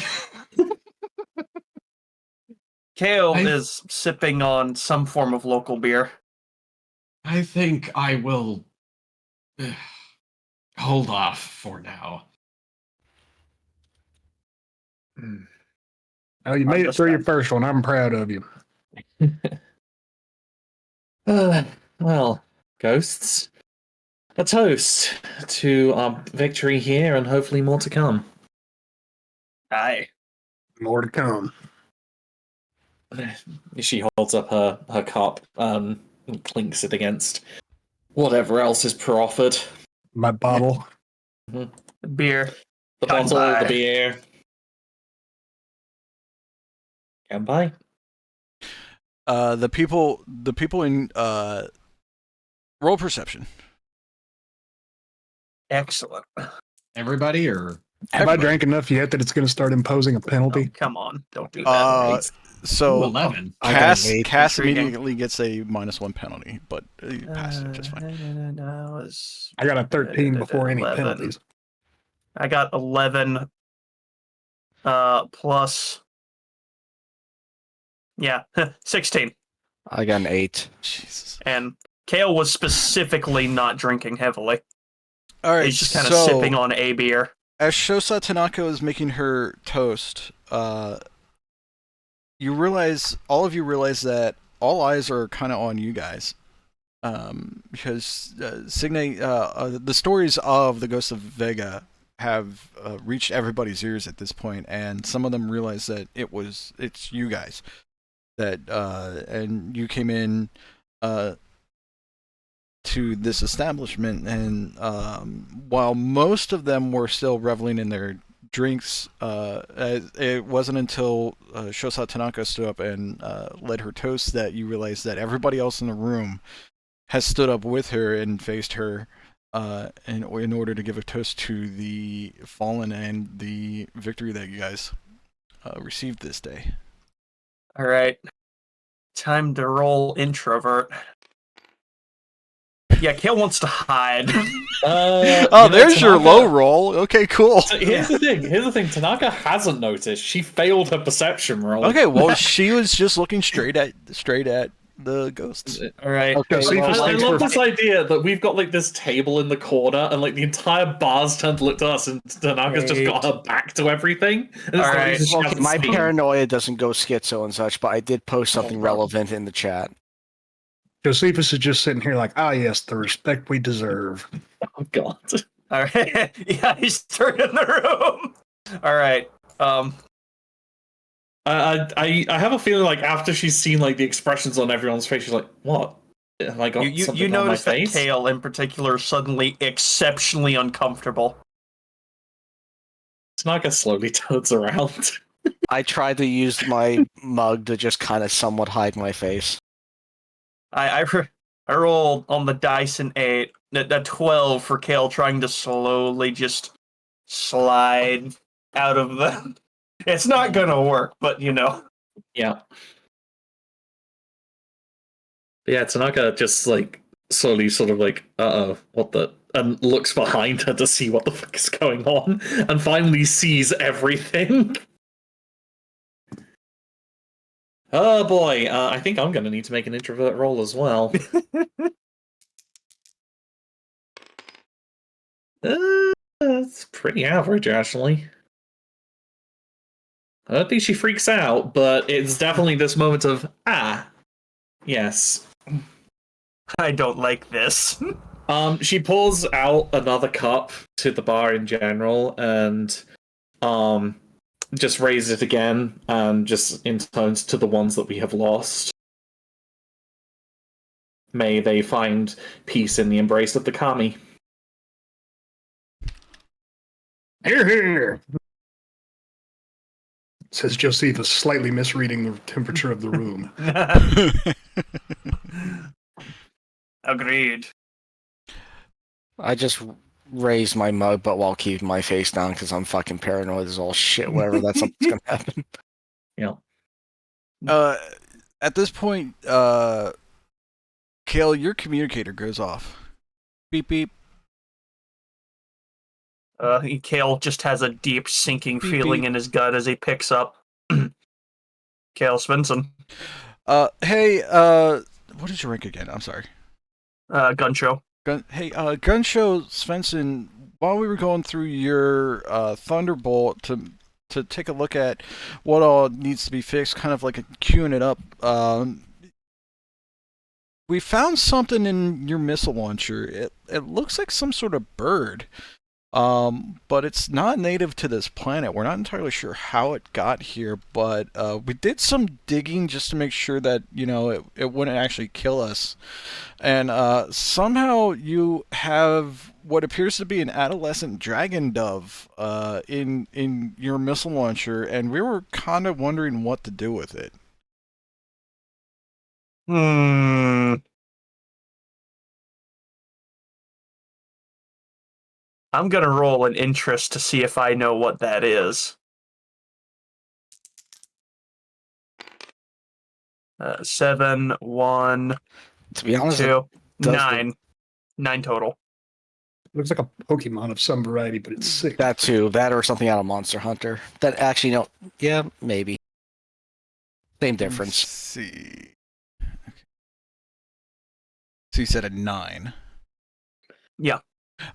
Kale is sipping on some form of local beer. I think I will hold off for now. Oh, you made it through your first one. I'm proud of you. Well, ghosts, a toast to our victory here and hopefully more to come. Aye. More to come. She holds up her cup and clinks it against whatever else is proffered. My bottle. Beer. The bottle, the beer. Kanpai. The people in roll perception. Excellent. Everybody, or have I drank enough yet that it's going to start imposing a penalty? Oh, come on, don't do that. So 11. Cass immediately gets a -1 penalty, but you passed it just fine. I got a 13 before any 11. penalties. I got 11 plus 16. I got an 8. Jesus. And Kale was specifically not drinking heavily. All right, He's just kind of sipping on a beer. As Shosa Tanaka is making her toast, all of you realize that all eyes are kind of on you guys, because Signe, the stories of the Ghost of Vega have reached everybody's ears at this point, and some of them realize that it's you guys that and you came in to this establishment, and while most of them were still reveling in their drinks, it wasn't until Shosa Tanaka stood up and led her toast that you realized that everybody else in the room has stood up with her and faced her in order to give a toast to the fallen and the victory that you guys received this day. All right. Time to roll introvert. Yeah, Kale wants to hide. There's your low roll. Okay, cool. So here's the thing. Tanaka hasn't noticed. She failed her perception roll. Okay, well, she was just looking straight at the ghosts. All right. Okay, Josephus, I thanks love for this idea that we've got like this table in the corner, and like the entire bar's turned to look to us, and Tanaka's just got her back to everything. And it's All the right. reason she Okay, hasn't my seen. paranoia doesn't go schizo and such, but I did post something bro. relevant in the chat. Josephus is just sitting here like, yes, the respect we deserve. Oh God. All right. Yeah, he's turned in the room. All right. I have a feeling like after she's seen like the expressions on everyone's face, she's like, "What? Have I got You something on my notice that face?" Kale in particular is suddenly exceptionally uncomfortable. Tanaka slowly turns around. I tried to use my mug to just kind of somewhat hide my face. I rolled on the dice an 8, a 12 for Kale trying to slowly just slide out of the... It's not gonna work, but you know. Yeah. Yeah, Tanaka just like slowly sort of like, what the, and looks behind her to see what the fuck is going on, and finally sees everything. Oh boy, I think I'm gonna need to make an introvert roll as well. It's pretty average, actually. I don't think she freaks out, but it's definitely this moment of, yes. I don't like this. She pulls out another cup to the bar in general, and just raises it again, and just intones to the ones that we have lost. May they find peace in the embrace of the kami. Here, here. Says Josephus, slightly misreading the temperature of the room. Agreed. I just raised my mug, but while keeping my face down because I'm fucking paranoid as all shit. Whatever that's something's gonna happen. Yeah. At this point, Kale, your communicator goes off. Beep beep. Kale just has a deep sinking Beep, feeling beep. in his gut as he picks up Kale Svensonn. Hey, what is your rank again? I'm sorry. Gunsho. Gunsho Svensonn, while we were going through your Thunderbolt to take a look at what all needs to be fixed, kind of like queuing it up, we found something in your missile launcher. It looks like some sort of bird, but it's not native to this planet. We're not entirely sure how it got here, but we did some digging just to make sure that, you know, it wouldn't actually kill us. And somehow you have what appears to be an adolescent dragon dove in your missile launcher, and we were kind of wondering what to do with it. I'm gonna roll an interest to see if I know what that is. 7, 1, To be honest, 2, does 9. 9 total. Looks like a Pokemon of some variety, but it's sick. that too, that or something out of Monster Hunter. That actually, no, yeah, maybe. Same Let's difference. see. Okay. So you said a 9. Yeah.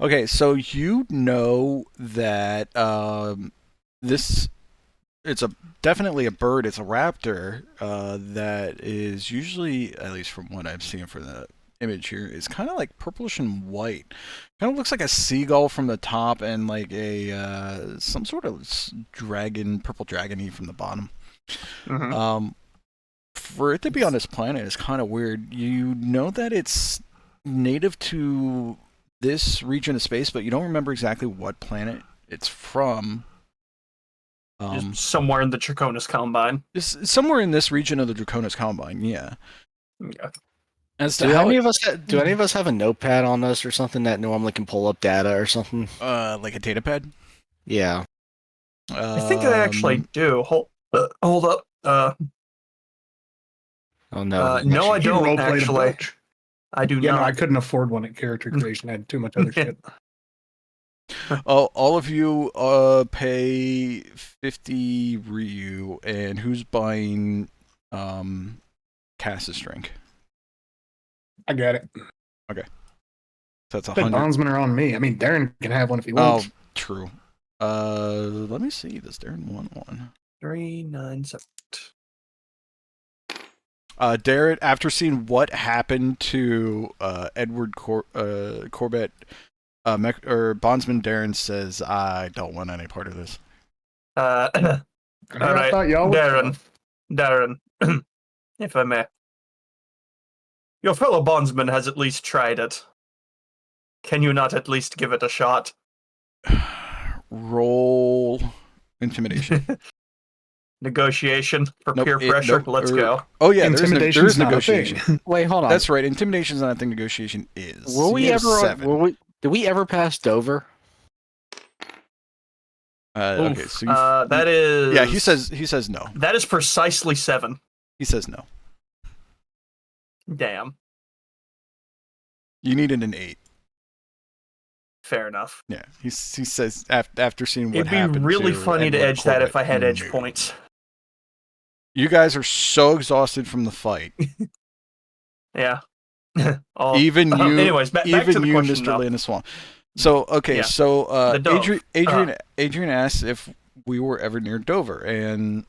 Okay, so you know that it's definitely a bird. It's a raptor that is usually, at least from what I'm seeing from the image here, is kind of like purplish and white. Kind of looks like a seagull from the top and like a some sort of dragon, purple dragony from the bottom. Mhm. For it to be on this planet is kind of weird. You know that it's native to this region of space, but you don't remember exactly what planet it's from. Just somewhere in the Draconis Combine. It's somewhere in this region of the Draconis Combine, yeah. Yeah. As to Do how any of us have a notepad on us or something that normally can pull up data or something? like a data pad? Yeah. I think I actually do. Hold up. Oh no. No, I You don't role-played a actually. bunch. I do Yeah, no, I not. couldn't afford one at character creation. I had too much other shit. All of you pay 50 Ryu, and who's buying Cass's drink? I got it. So that's The 100. bondsmen are on me. I mean, Darren can have one if he Oh, wants. true. Let me see. Does Darren want one? 397. Darren, after seeing what happened to Edward Corbett, Bondsman Darren says, "I don't want any part of this." All I right, thought y'all would. Darren, if I may. Your fellow bondsman has at least tried it. Can you not at least give it a shot? Roll intimidation. Negotiation for Nope, peer pressure. Let's go. Oh yeah, there Intimidation's is not a negotiation. thing. Wait, hold on. That's right. Intimidation's not a thing. Negotiation is. Will You we get a ever? 7. Did we ever pass Dover? Okay, so that is. yeah, he says no. That is precisely 7. He says no. Damn. You needed an 8. Fair enough. Yeah, he says after seeing what It'd be happened. really to funny to Edward edge that if I Corbett, had edge no. points. You guys are so exhausted from the fight. Yeah. Even you, anyways, back to even the you, question, Mr. though. Landiswan. So okay, Yeah. so The Dove. Adrian asked if we were ever near Dover, and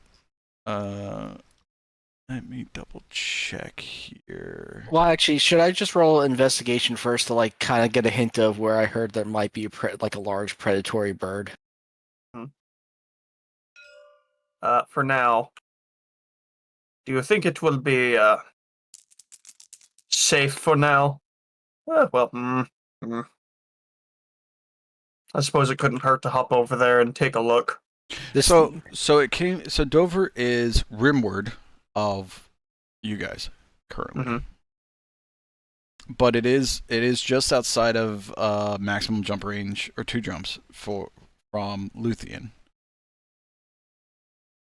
let me double check here. Well, actually, should I just roll investigation first to like kind of get a hint of where I heard there might be like a large predatory bird? For now, do you think it will be safe for now? I suppose it couldn't hurt to hop over there and take a look. So Dover is rimward of you guys currently. Mhm. But it is just outside of maximum jump range, or 2 jumps from Luthien,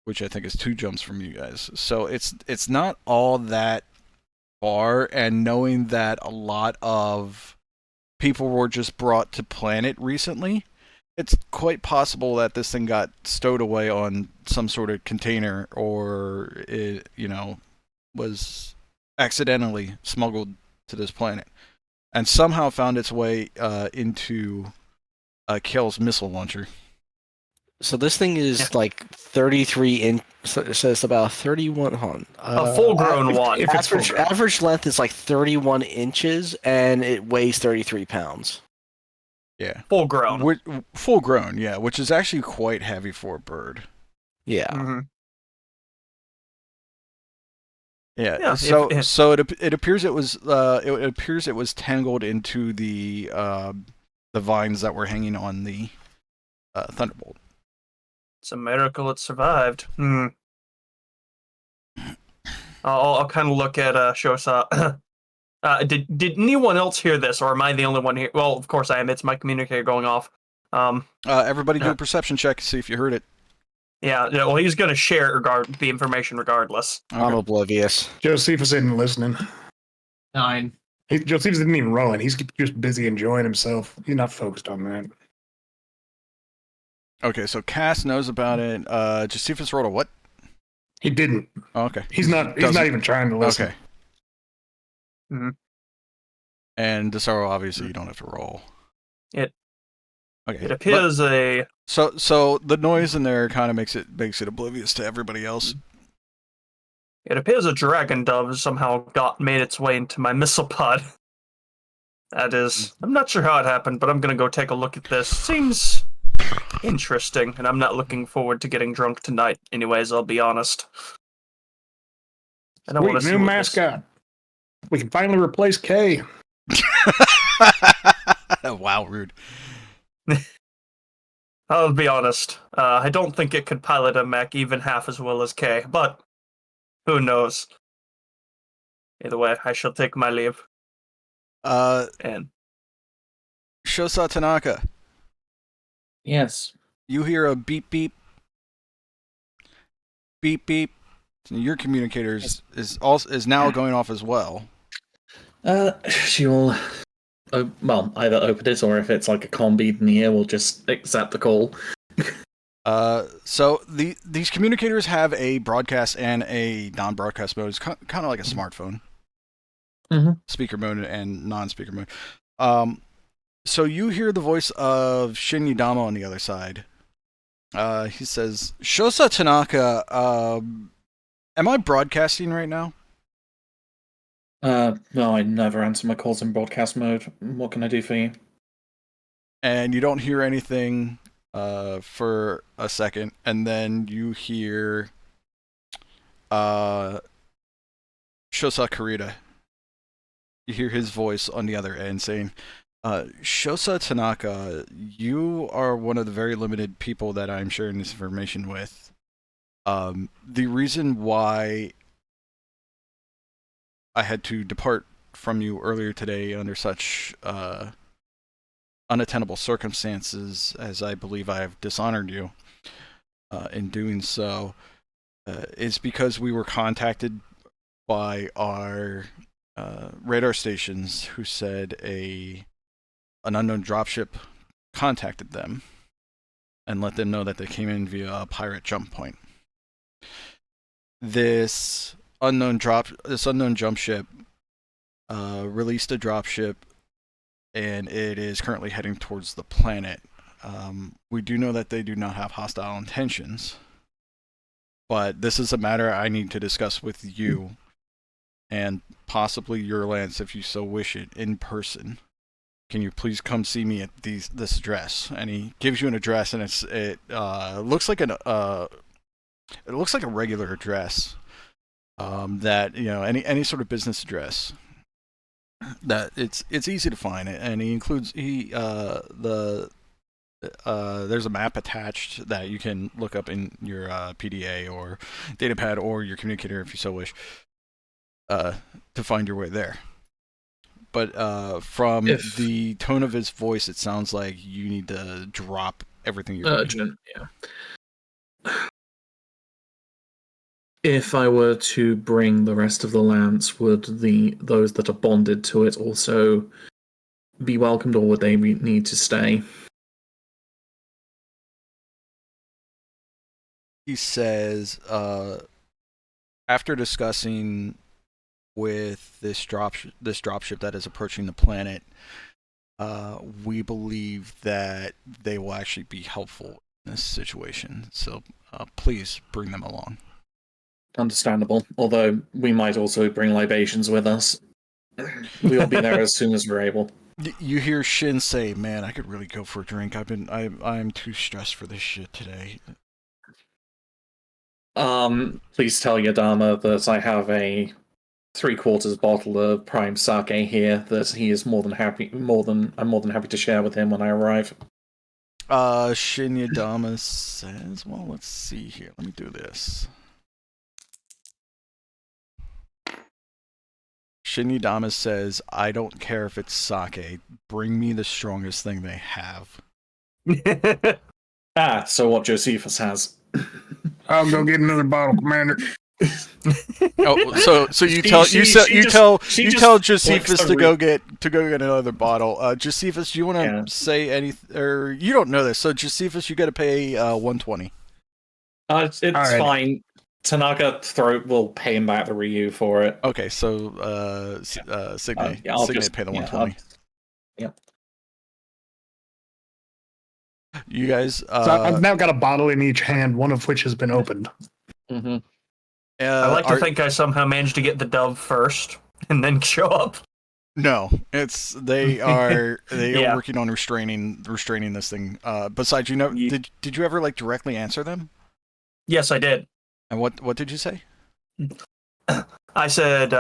which I think is 2 jumps from you guys. So it's not all that far, and knowing that a lot of people were just brought to planet recently, it's quite possible that this thing got stowed away on some sort of container, or it, was accidentally smuggled to this planet and somehow found its way into Kale's missile launcher. So this thing is like 33 inch. So it's about 31. A full-grown one. If it's full-grown. Average length is like 31 inches, and it weighs 33 pounds. Yeah, Full grown. full grown. Yeah, which is actually quite heavy for a bird. Yeah. Mhm. Yeah. Yeah, So it appears it was tangled into the vines that were hanging on the Thunderbolt. It's a miracle it survived. I'll kind of look at Shosa. Did anyone else hear this, or am I the only one here? Well, of course I am. It's my communicator going off. Everybody do a perception check to see if you heard it. Yeah. Well, he's going to share the information regardless. I'm oblivious. Josephus isn't listening. 9. Josephus didn't even roll it. He's just busy enjoying himself. He's not focused on that. Okay, so Kass knows about it. Josephus rolled a what? He didn't. Oh, okay. He's not even trying to listen. Okay. Mhm. And Dusaro, obviously, you don't have to roll. It Okay. appears So the noise in there kind of makes it oblivious to everybody else. It appears a dragon dove somehow made its way into my missile pod. That is, I'm not sure how it happened, but I'm gonna go take a look at this. Seems interesting, and I'm not looking forward to getting drunk tonight. Anyways, I'll be honest. And I want Sweet to see new what mascot. We can finally replace Kay. Wow, rude. I'll be honest. I don't think it could pilot a mech even half as well as K, but who knows? Either way, I shall take my leave. And Shosa Tanaka, Yes. you hear a beep beep, beep beep. Your communicator is now going off as well. She will, either open it, or if it's like a comm bead in the ear, we'll just accept the call. So these communicators have a broadcast and a non-broadcast mode. It's kind of like a smartphone. speaker mode and non-speaker mode. So you hear the voice of Shin Yudama on the other side. He says, Shosa Tanaka, am I broadcasting right now? No, I never answer my calls in broadcast mode. What can I do for you? And you don't hear anything for a second, and then you hear Shosa Kurita. You hear his voice on the other end saying, Shosa Tanaka, you are one of the very limited people that I'm sharing this information with. The reason why I had to depart from you earlier today under such unattainable circumstances, as I believe I have dishonored you in doing so, is because we were contacted by our radar stations who said an unknown dropship contacted them and let them know that they came in via a pirate jump point. This unknown jump ship released a dropship, and it is currently heading towards the planet. We do know that they do not have hostile intentions, but this is a matter I need to discuss with you and possibly your Lance, if you so wish it, in person. Can you please come see me at this address? And he gives you an address, and it looks like a regular address, that, you know, any sort of business address. That it's easy to find it, and he includes there's a map attached that you can look up in your PDA or datapad or your communicator if you so wish, to find your way there. But from the tone of his voice, it sounds like you need to drop everything you're doing. Urgent, yeah. If I were to bring the rest of the lance, would those that are bonded to it also be welcomed, or would they need to stay? He says, after discussing with this dropship that is approaching the planet, we believe that they will actually be helpful in this situation. So please bring them along. Understandable. Although we might also bring libations with us. We'll be there as soon as we're able. You hear Shin say, "Man, I could really go for a drink. I'm too stressed for this shit today." Please tell Yadama that I have a 3/4 bottle of prime sake here that he is I'm more than happy to share with him when I arrive. Shin Yadama says, "Well, let's see here. Let me do this." Shin Yadama says, "I don't care if it's sake. Bring me the strongest thing they have." So what Josephus has. I'll go get another bottle, Commander. Oh, so you tell Josephus to go get another bottle. Josephus, do you want to say anything? Or you don't know this, so Josephus, you got to pay $120. It's fine. Tanaka will pay him back the Ryu for it. Okay, so Signe pay the $120. Yep. You guys. So I've now got a bottle in each hand, one of which has been opened. Mm-hmm. I like to think I somehow managed to get the dove first and then show up. No, they are working on restraining this thing. Besides, did you ever directly answer them? Yes, I did. And what did you say? I said,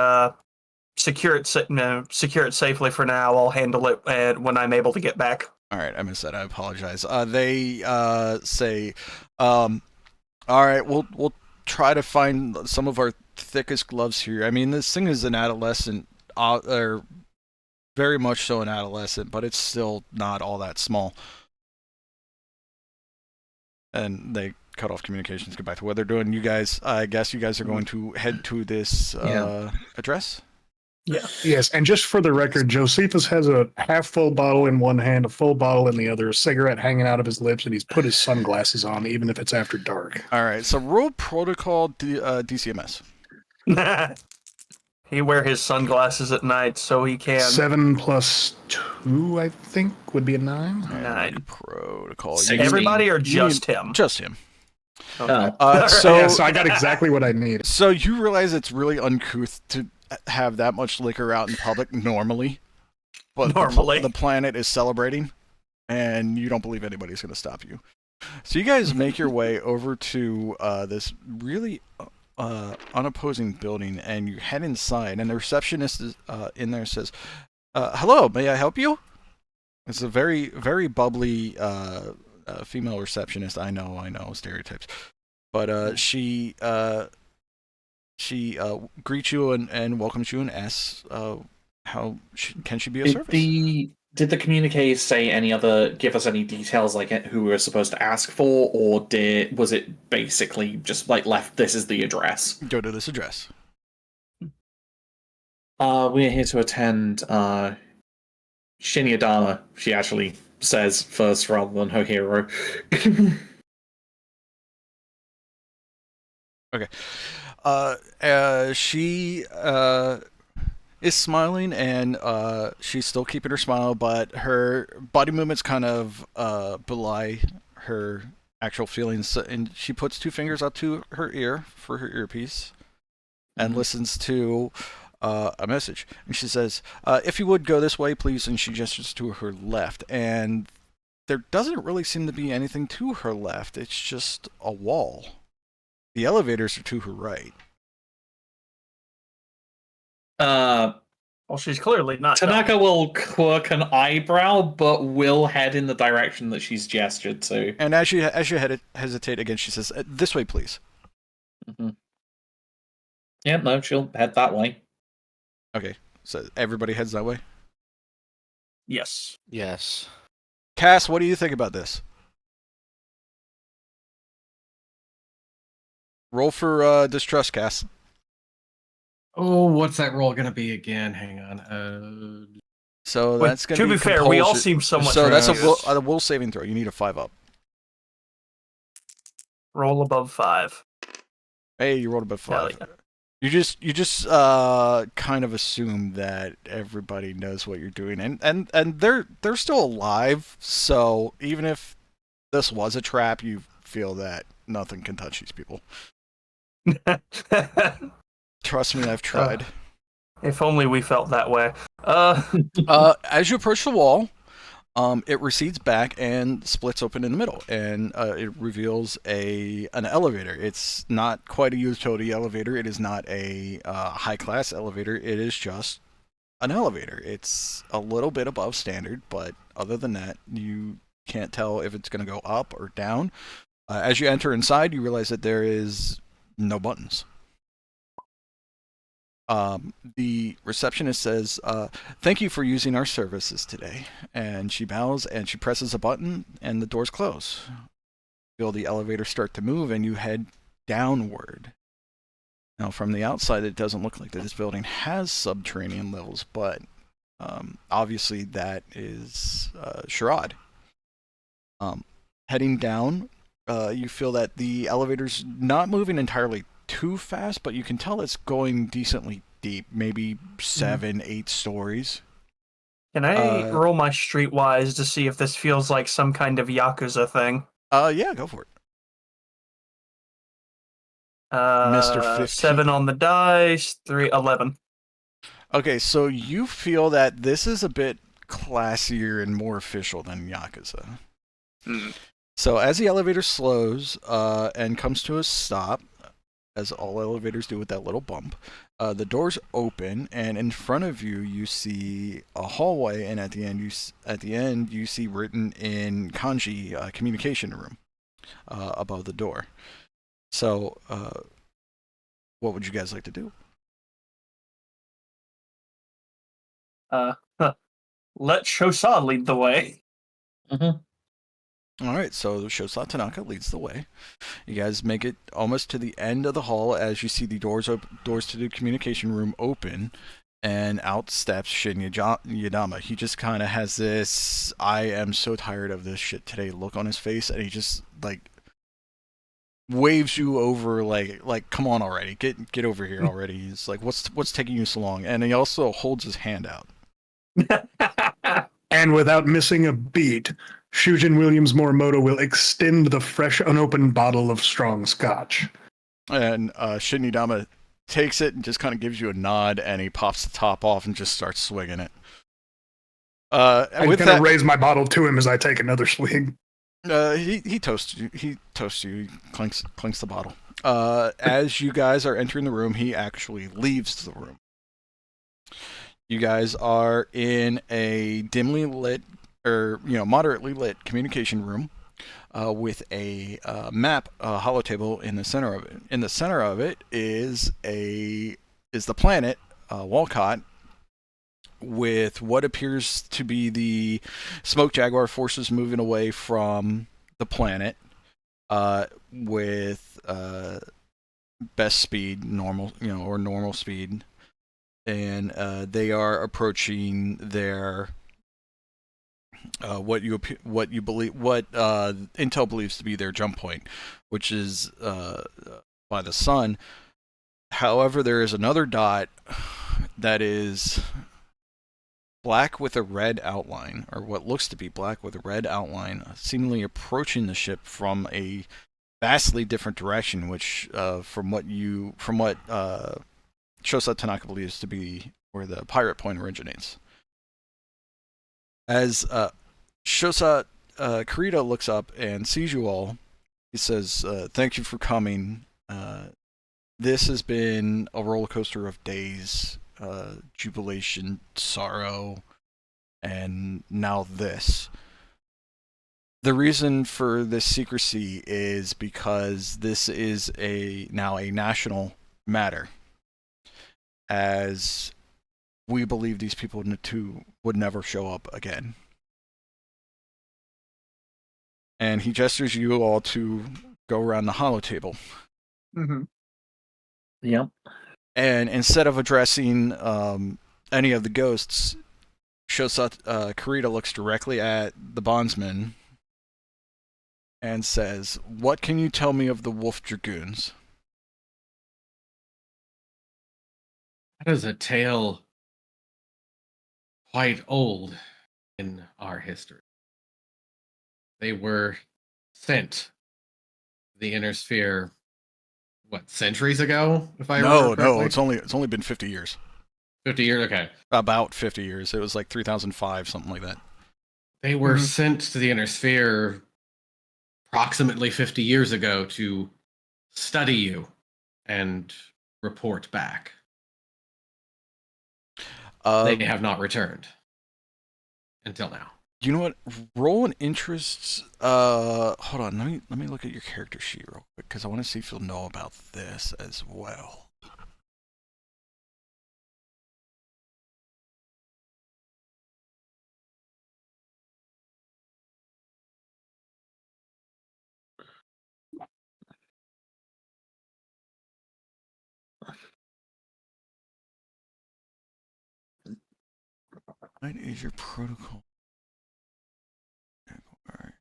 secure it safely for now. I'll handle it when I'm able to get back. All right, I missed that. I apologize. They say, all right, we'll try to find some of our thickest gloves here. I mean, this thing is an adolescent, or very much so an adolescent, but it's still not all that small. And they cut off communications, get back to what they're doing. You guys, I guess you guys are going to head to this address? Yeah. Yes, and just for the record, Josephus has a half-full bottle in one hand, a full bottle in the other, a cigarette hanging out of his lips, and he's put his sunglasses on, even if it's after dark. All right, so roll protocol DCMS. He wear his sunglasses at night so he can. 7 plus 2, I think, would be a 9. 9. Protocol. 16. Everybody or just him? Just him. Oh. So, Yeah, so I got exactly what I need. so you realize it's really uncouth to have that much liquor out in public normally, but Normally. the planet is celebrating, and you don't believe anybody's going to stop you. So you guys make your way over to this really unopposing building, and you head inside, and the receptionist is, in there says, hello, may I help you? It's a very, very bubbly female receptionist. I know, stereotypes. But she greets you and welcomes you and asks, how can she be of service? Did the communique give us any details, like who we were supposed to ask for, or was it basically just like left, this is the address? Go to this address. We're here to attend Shinya Dama, she actually says first rather than her hero. Okay. She is smiling, and she's still keeping her smile, but her body movements kind of belie her actual feelings. And she puts 2 fingers up to her ear for her earpiece and listens to a message. And she says, if you would go this way, please. And she gestures to her left. And there doesn't really seem to be anything to her left. It's just a wall. The elevators are to her right. Well, she's clearly not. Tanaka will quirk an eyebrow, but will head in the direction that she's gestured to. And as you hesitate again, she says, this way, please. Mm-hmm. Yeah, no, she'll head that way. Okay, so everybody heads that way? Yes. Yes. Kass, what do you think about this? Roll for distrust, Kass. Oh, what's that roll gonna be again? Hang on. So But that's going to be be fair, we all compulsion. seem somewhat. So that's confused. a will saving throw. You need a 5 up. Roll above 5. Hey, you rolled above 5. Yeah. You just kind of assume that everybody knows what you're doing, and they're still alive. So even if this was a trap, you feel that nothing can touch these people. Trust me, I've tried. If only we felt that way. As you approach the wall, it recedes back and splits open in the middle, and it reveals an elevator. It's not quite a utility elevator. It is not a high-class elevator. It is just an elevator. It's a little bit above standard, but other than that, you can't tell if it's going to go up or down. As you enter inside, you realize that there is no buttons. The receptionist says, thank you for using our services today. And she bows and she presses a button and the doors close. You feel the elevator start to move and you head downward. Now from the outside, it doesn't look like that this building has subterranean levels, but obviously that is charade. Heading down, you feel that the elevator's not moving entirely too fast, but you can tell it's going decently deep, maybe 7, 8 stories. Can I roll my streetwise to see if this feels like some kind of Yakuza thing? Yeah, go for it. Mr. 15. 7 on the dice, 11. Okay, so you feel that this is a bit classier and more official than Yakuza. So as the elevator slows and comes to a stop, as all elevators do with that little bump, the doors open, and in front of you, you see a hallway, and at the end, you see written in kanji, communication room above the door. So, what would you guys like to do? Let Shosa lead the way. All right, so Shosa Tanaka leads the way. You guys make it almost to the end of the hall as you see the doors to the communication room open, and out steps Shinya Yadama. He just kind of has this "I am so tired of this shit today" look on his face, and he just waves you over like come on already, get over here already. He's like, what's taking you so long? And he also holds his hand out. And without missing a beat, Shujin Williams-Morimoto will extend the fresh, unopened bottle of strong scotch. And Shinidama takes it and just kind of gives you a nod, and he pops the top off and just starts swinging it. I With kind of that, raise my bottle to him as I take another swig. he toasts you. He clinks the bottle. As you guys are entering the room, he actually leaves the room. You guys are in a dimly lit, or moderately lit communication room, with a map, holotable in the center of it. In the center of it is the planet Wolcott, with what appears to be the Smoke Jaguar forces moving away from the planet, with best speed, normal, or normal speed, and they are approaching their what Intel believes to be their jump point, which is by the sun. However, there is another dot that is black with a red outline, or what looks to be black with a red outline, seemingly approaching the ship from a vastly different direction, which from what Shosa Tanaka believes to be where the pirate point originates. As Shosa Kurita looks up and sees you all, he says, "Thank you for coming. This has been a roller coaster of days, jubilation, sorrow, and now this. The reason for this secrecy is because this is now a national matter, as we believe these people would never show up again." And he gestures you all to go around the holotable. Mm-hmm. Yep. And instead of addressing any of the ghosts, Shosa Kurita looks directly at the bondsman and says, "What can you tell me of the Wolf Dragoons?" That is a tale quite old in our history. They were sent to the inner sphere, what, centuries ago? If I remember correctly? It's only been 50 years. 50 years? Okay. About 50 years. It was like 3005, something like that. They were sent to the inner sphere approximately 50 years ago to study you and report back. They have not returned until now. You know what? Roll an interest. Hold on. Let me look at your character sheet real quick, because I want to see if you'll know about this as well. What is your protocol? Alright.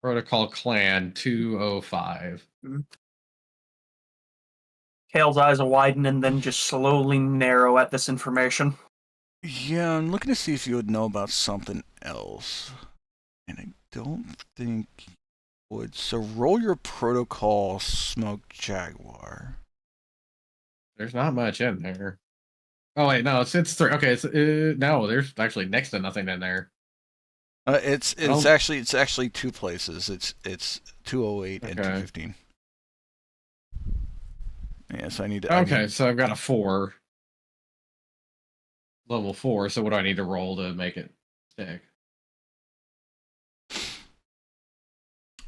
Protocol Clan 205. Kale's eyes widen and then just slowly narrow at this information. Yeah, I'm looking to see if you would know about something else. And I don't think you would. So roll your protocol Smoke Jaguar. There's not much in there. Oh wait, no, it's three. Okay, it's no, there's actually next to nothing in there. It's actually two places. It's 208 and 215. Yes, I need to. Okay, so I've got a 4. Level 4, so what do I need to roll to make it stick?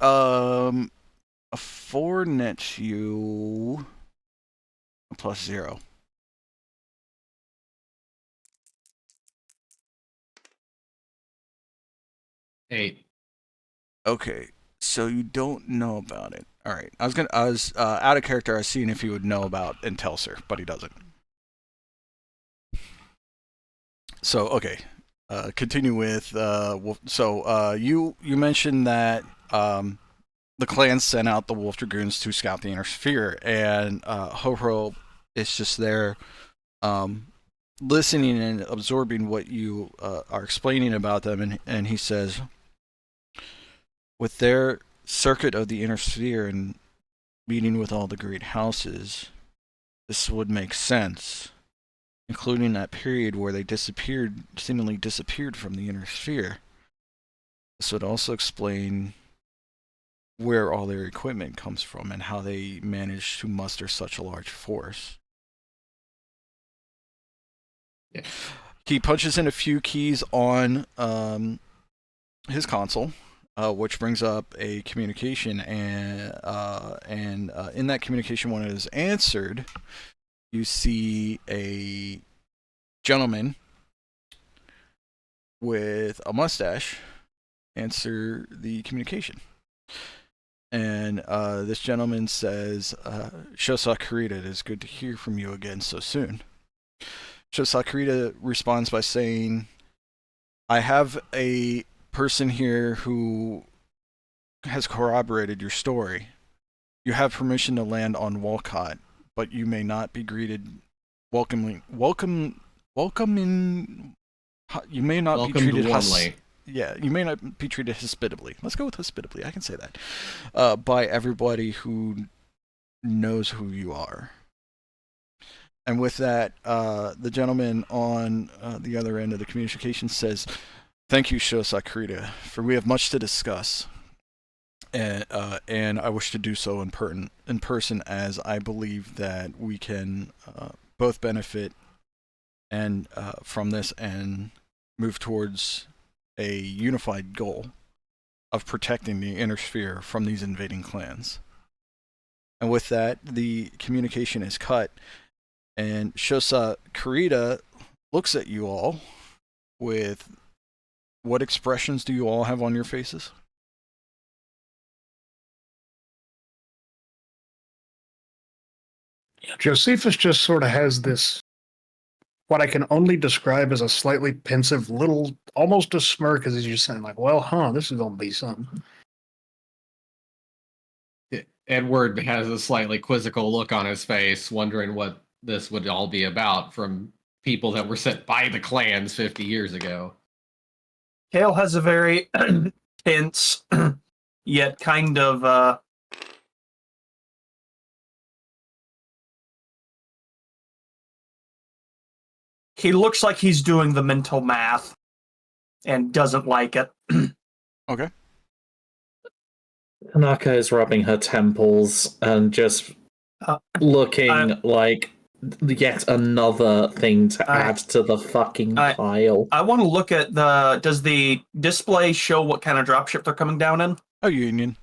A 4 nets you a +0. Eight. Okay, so you don't know about it. All right, I was out of character. I was seeing if he would know about Intelser, but he doesn't. So okay, continue with you mentioned that the clan sent out the Wolf Dragoons to scout the Inner Sphere, and Ho-Ho is just there listening and absorbing what you are explaining about them, and he says, with their circuit of the Inner Sphere and meeting with all the great houses, this would make sense, including that period where they seemingly disappeared from the Inner Sphere. This would also explain where all their equipment comes from and how they managed to muster such a large force. Yeah. He punches in a few keys on his console, which brings up a communication, and in that communication, when it is answered, you see a gentleman with a mustache answer the communication. And this gentleman says, Shosa Kurita, it is good to hear from you again so soon. Shosa Kurita responds by saying, I have a person here who has corroborated your story. You have permission to land on Wolcott, but you may not be greeted welcoming. You may not be treated warmly. you may not be treated hospitably. Let's go with hospitably. I can say that. By everybody who knows who you are. And with that, the gentleman on the other end of the communication says, thank you, Shosa Kurita, for we have much to discuss. And I wish to do so in person, as I believe that we can both benefit and from this and move towards a unified goal of protecting the Inner Sphere from these invading clans. And with that, the communication is cut, and Shosa Kurita looks at you all with, what expressions do you all have on your faces? Josephus just sort of has this, what I can only describe as a slightly pensive little, almost a smirk, as he's just saying, like, well, this is going to be something. Edward has a slightly quizzical look on his face, wondering what this would all be about from people that were sent by the clans 50 years ago. Kale has a very tense, yet kind of he looks like he's doing the mental math and doesn't like it. Okay. Tanaka is rubbing her temples and just looking like yet another thing to add to the fucking pile. I want to look at does the display show what kind of dropship they're coming down in? A Union.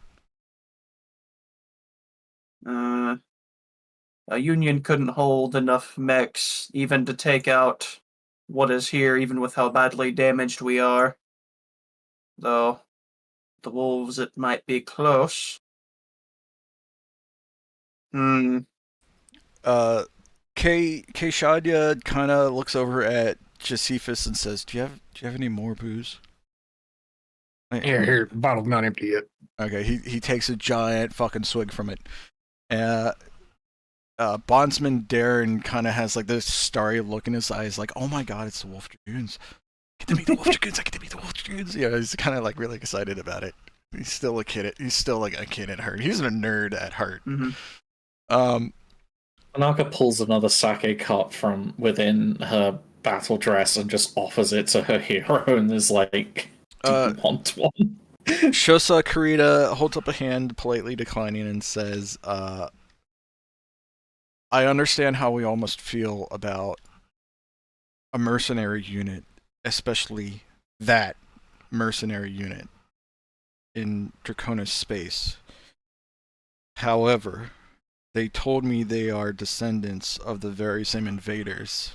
A Union couldn't hold enough mechs even to take out what is here, even with how badly damaged we are. Though, the wolves, it might be close. Kay Shadya kind of looks over at Josephus and says, "Do you have any more booze?" Here, bottle's not empty yet. Okay, he takes a giant fucking swig from it. Bondsman Darren kind of has like this starry look in his eyes, like, "Oh my god, it's the Wolf Dragoons! Get to meet the Wolf Dragoons! I get to meet the Wolf Dragoons!" Yeah, he's kind of like really excited about it. He's still a kid. He's still like a kid at heart. He's a nerd at heart. Mm-hmm. Tanaka pulls another sake cup from within her battle dress and just offers it to her hero and is like, "Do you want one?" Shosa Kurita holds up a hand, politely declining, and says, I understand how we all must feel about a mercenary unit, especially that mercenary unit in Draconis space. However, they told me they are descendants of the very same invaders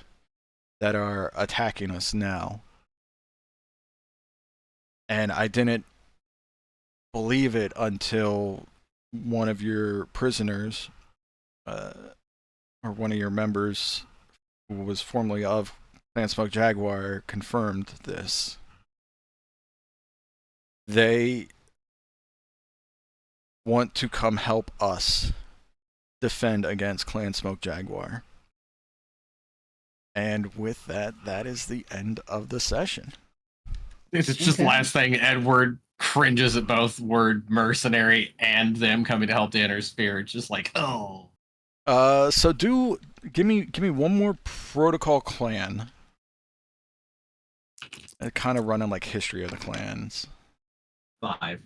that are attacking us now. And I didn't believe it until one of your prisoners, or one of your members who was formerly of Clan Smoke Jaguar confirmed this. They want to come help us defend against Clan Smoke Jaguar. And with that, that is the end of the session. It's just last thing, Edward cringes at both word mercenary and them coming to help the Inner Sphere. It's just like, oh. So give me one more protocol clan. Kind of running like history of the clans. 5.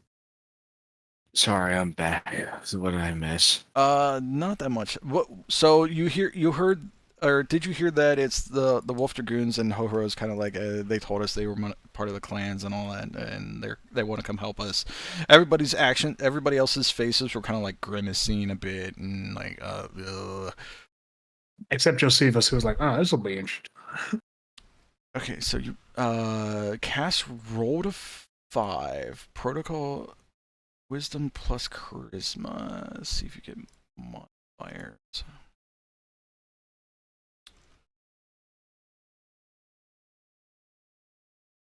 Sorry, I'm back. So what did I miss? Not that much. So you heard, or did you hear that it's the Wolf Dragoons and Ho-Ho's kind of like they told us they were part of the clans and all that, and they want to come help us. Everybody else's faces were kind of like grimacing a bit and like Except Josephus, who was like, "Oh, this will be interesting." Okay, so you Kass rolled a 5. Protocol wisdom plus charisma. Let's see if you get modifiers.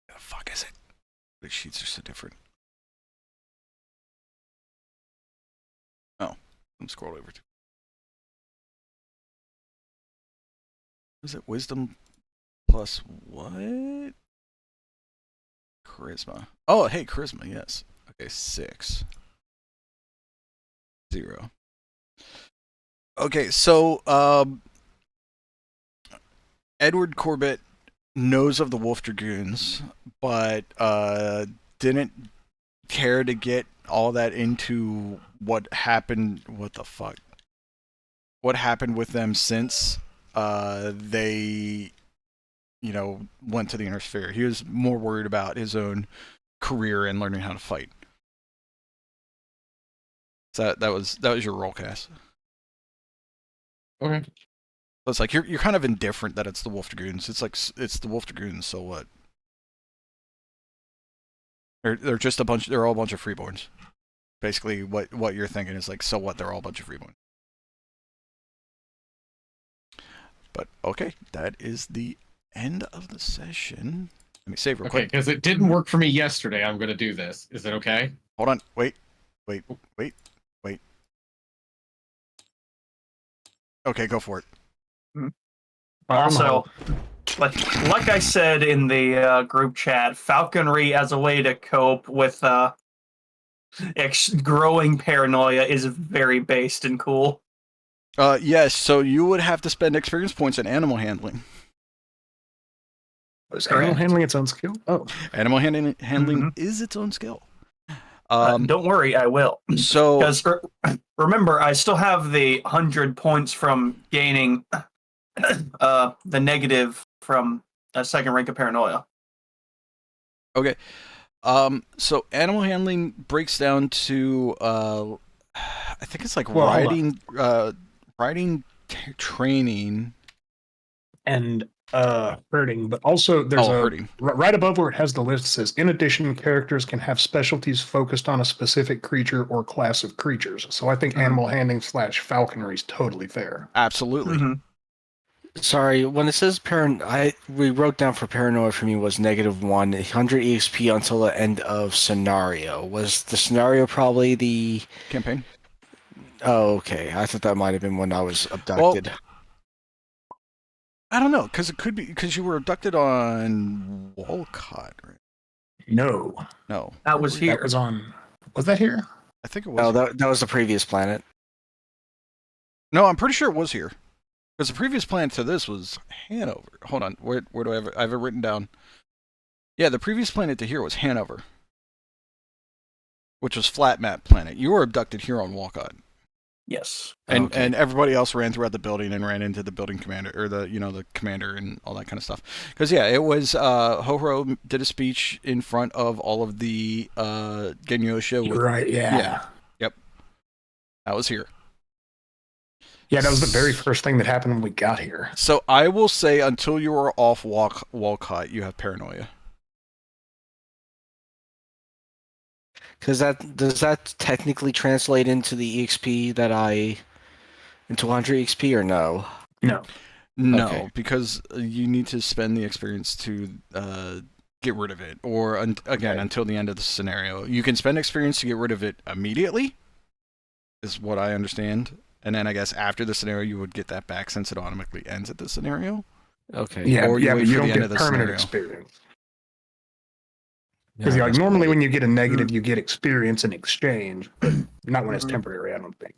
The fuck is it? The sheets are so different. Oh, I'm scrolled over to. Is it wisdom plus what? Charisma. Oh, hey, charisma, yes. Okay, 6. 0. Okay, so Edward Corbett knows of the Wolf Dragoons, but didn't care to get all that into what happened. What the fuck? What happened with them since they, went to the Inner Sphere. He was more worried about his own career and learning how to fight. So that was your roll, Kass. Okay. So it's like you're kind of indifferent that it's the Wolf Dragoons. It's like it's the Wolf Dragoons, so what? They're just a bunch. They're all a bunch of freeborns. Basically, what you're thinking is like, so what? They're all a bunch of freeborns. But okay, that is the end of the session. Let me save real quick. Okay, because it didn't work for me yesterday. I'm going to do this. Is it okay? Hold on. Wait. Okay, go for it. Also, like I said in the group chat, falconry as a way to cope with growing paranoia is very based and cool. Yes, so you would have to spend experience points in animal handling. Was animal handling its own skill? Oh. Animal handling is its own skill. Don't worry, I will. So, because remember, I still have the 100 points from gaining the negative from a second rank of paranoia. Okay. So animal handling breaks down to I think it's like riding training and herding, but also there's herding. Right above where it has the list says, in addition, characters can have specialties focused on a specific creature or class of creatures. So I think animal handling / falconry is totally fair. Absolutely. Mm-hmm. Sorry, when it says we wrote down for paranoia for me was -1, 100 EXP until the end of scenario. Was the scenario probably the campaign? Oh, okay. I thought that might have been when I was abducted. Well, I don't know, because it could be because you were abducted on Wolcott, right? No. That was here. That was on. Was that here? I think it was. No, that was the previous planet. No, I'm pretty sure it was here. Because the previous planet to this was Hanover. Hold on, where do I have it? I have it written down. Yeah, the previous planet to here was Hanover, which was flat map planet. You were abducted here on Wolcott. Yes. And everybody else ran throughout the building and ran into the building commander or the commander and all that kind of stuff. Because yeah, it was Ho-Ho did a speech in front of all of the Genyosha. Right. Yeah. Yep. That was here. Yeah, that was the very first thing that happened when we got here. So I will say, until you are off Wolcott, you have paranoia. Because does that technically translate into the EXP into 100 EXP or no? No, Okay. because you need to spend the experience to get rid of it, or again until the end of the scenario. You can spend experience to get rid of it immediately, is what I understand, and then I guess after the scenario you would get that back since it automatically ends at the scenario. Okay. Yeah, Or you yeah, wait but you for the don't end get of the permanent scenario. experience. Because like normally when you get a negative, you get experience in exchange, but not when it's temporary. I don't think.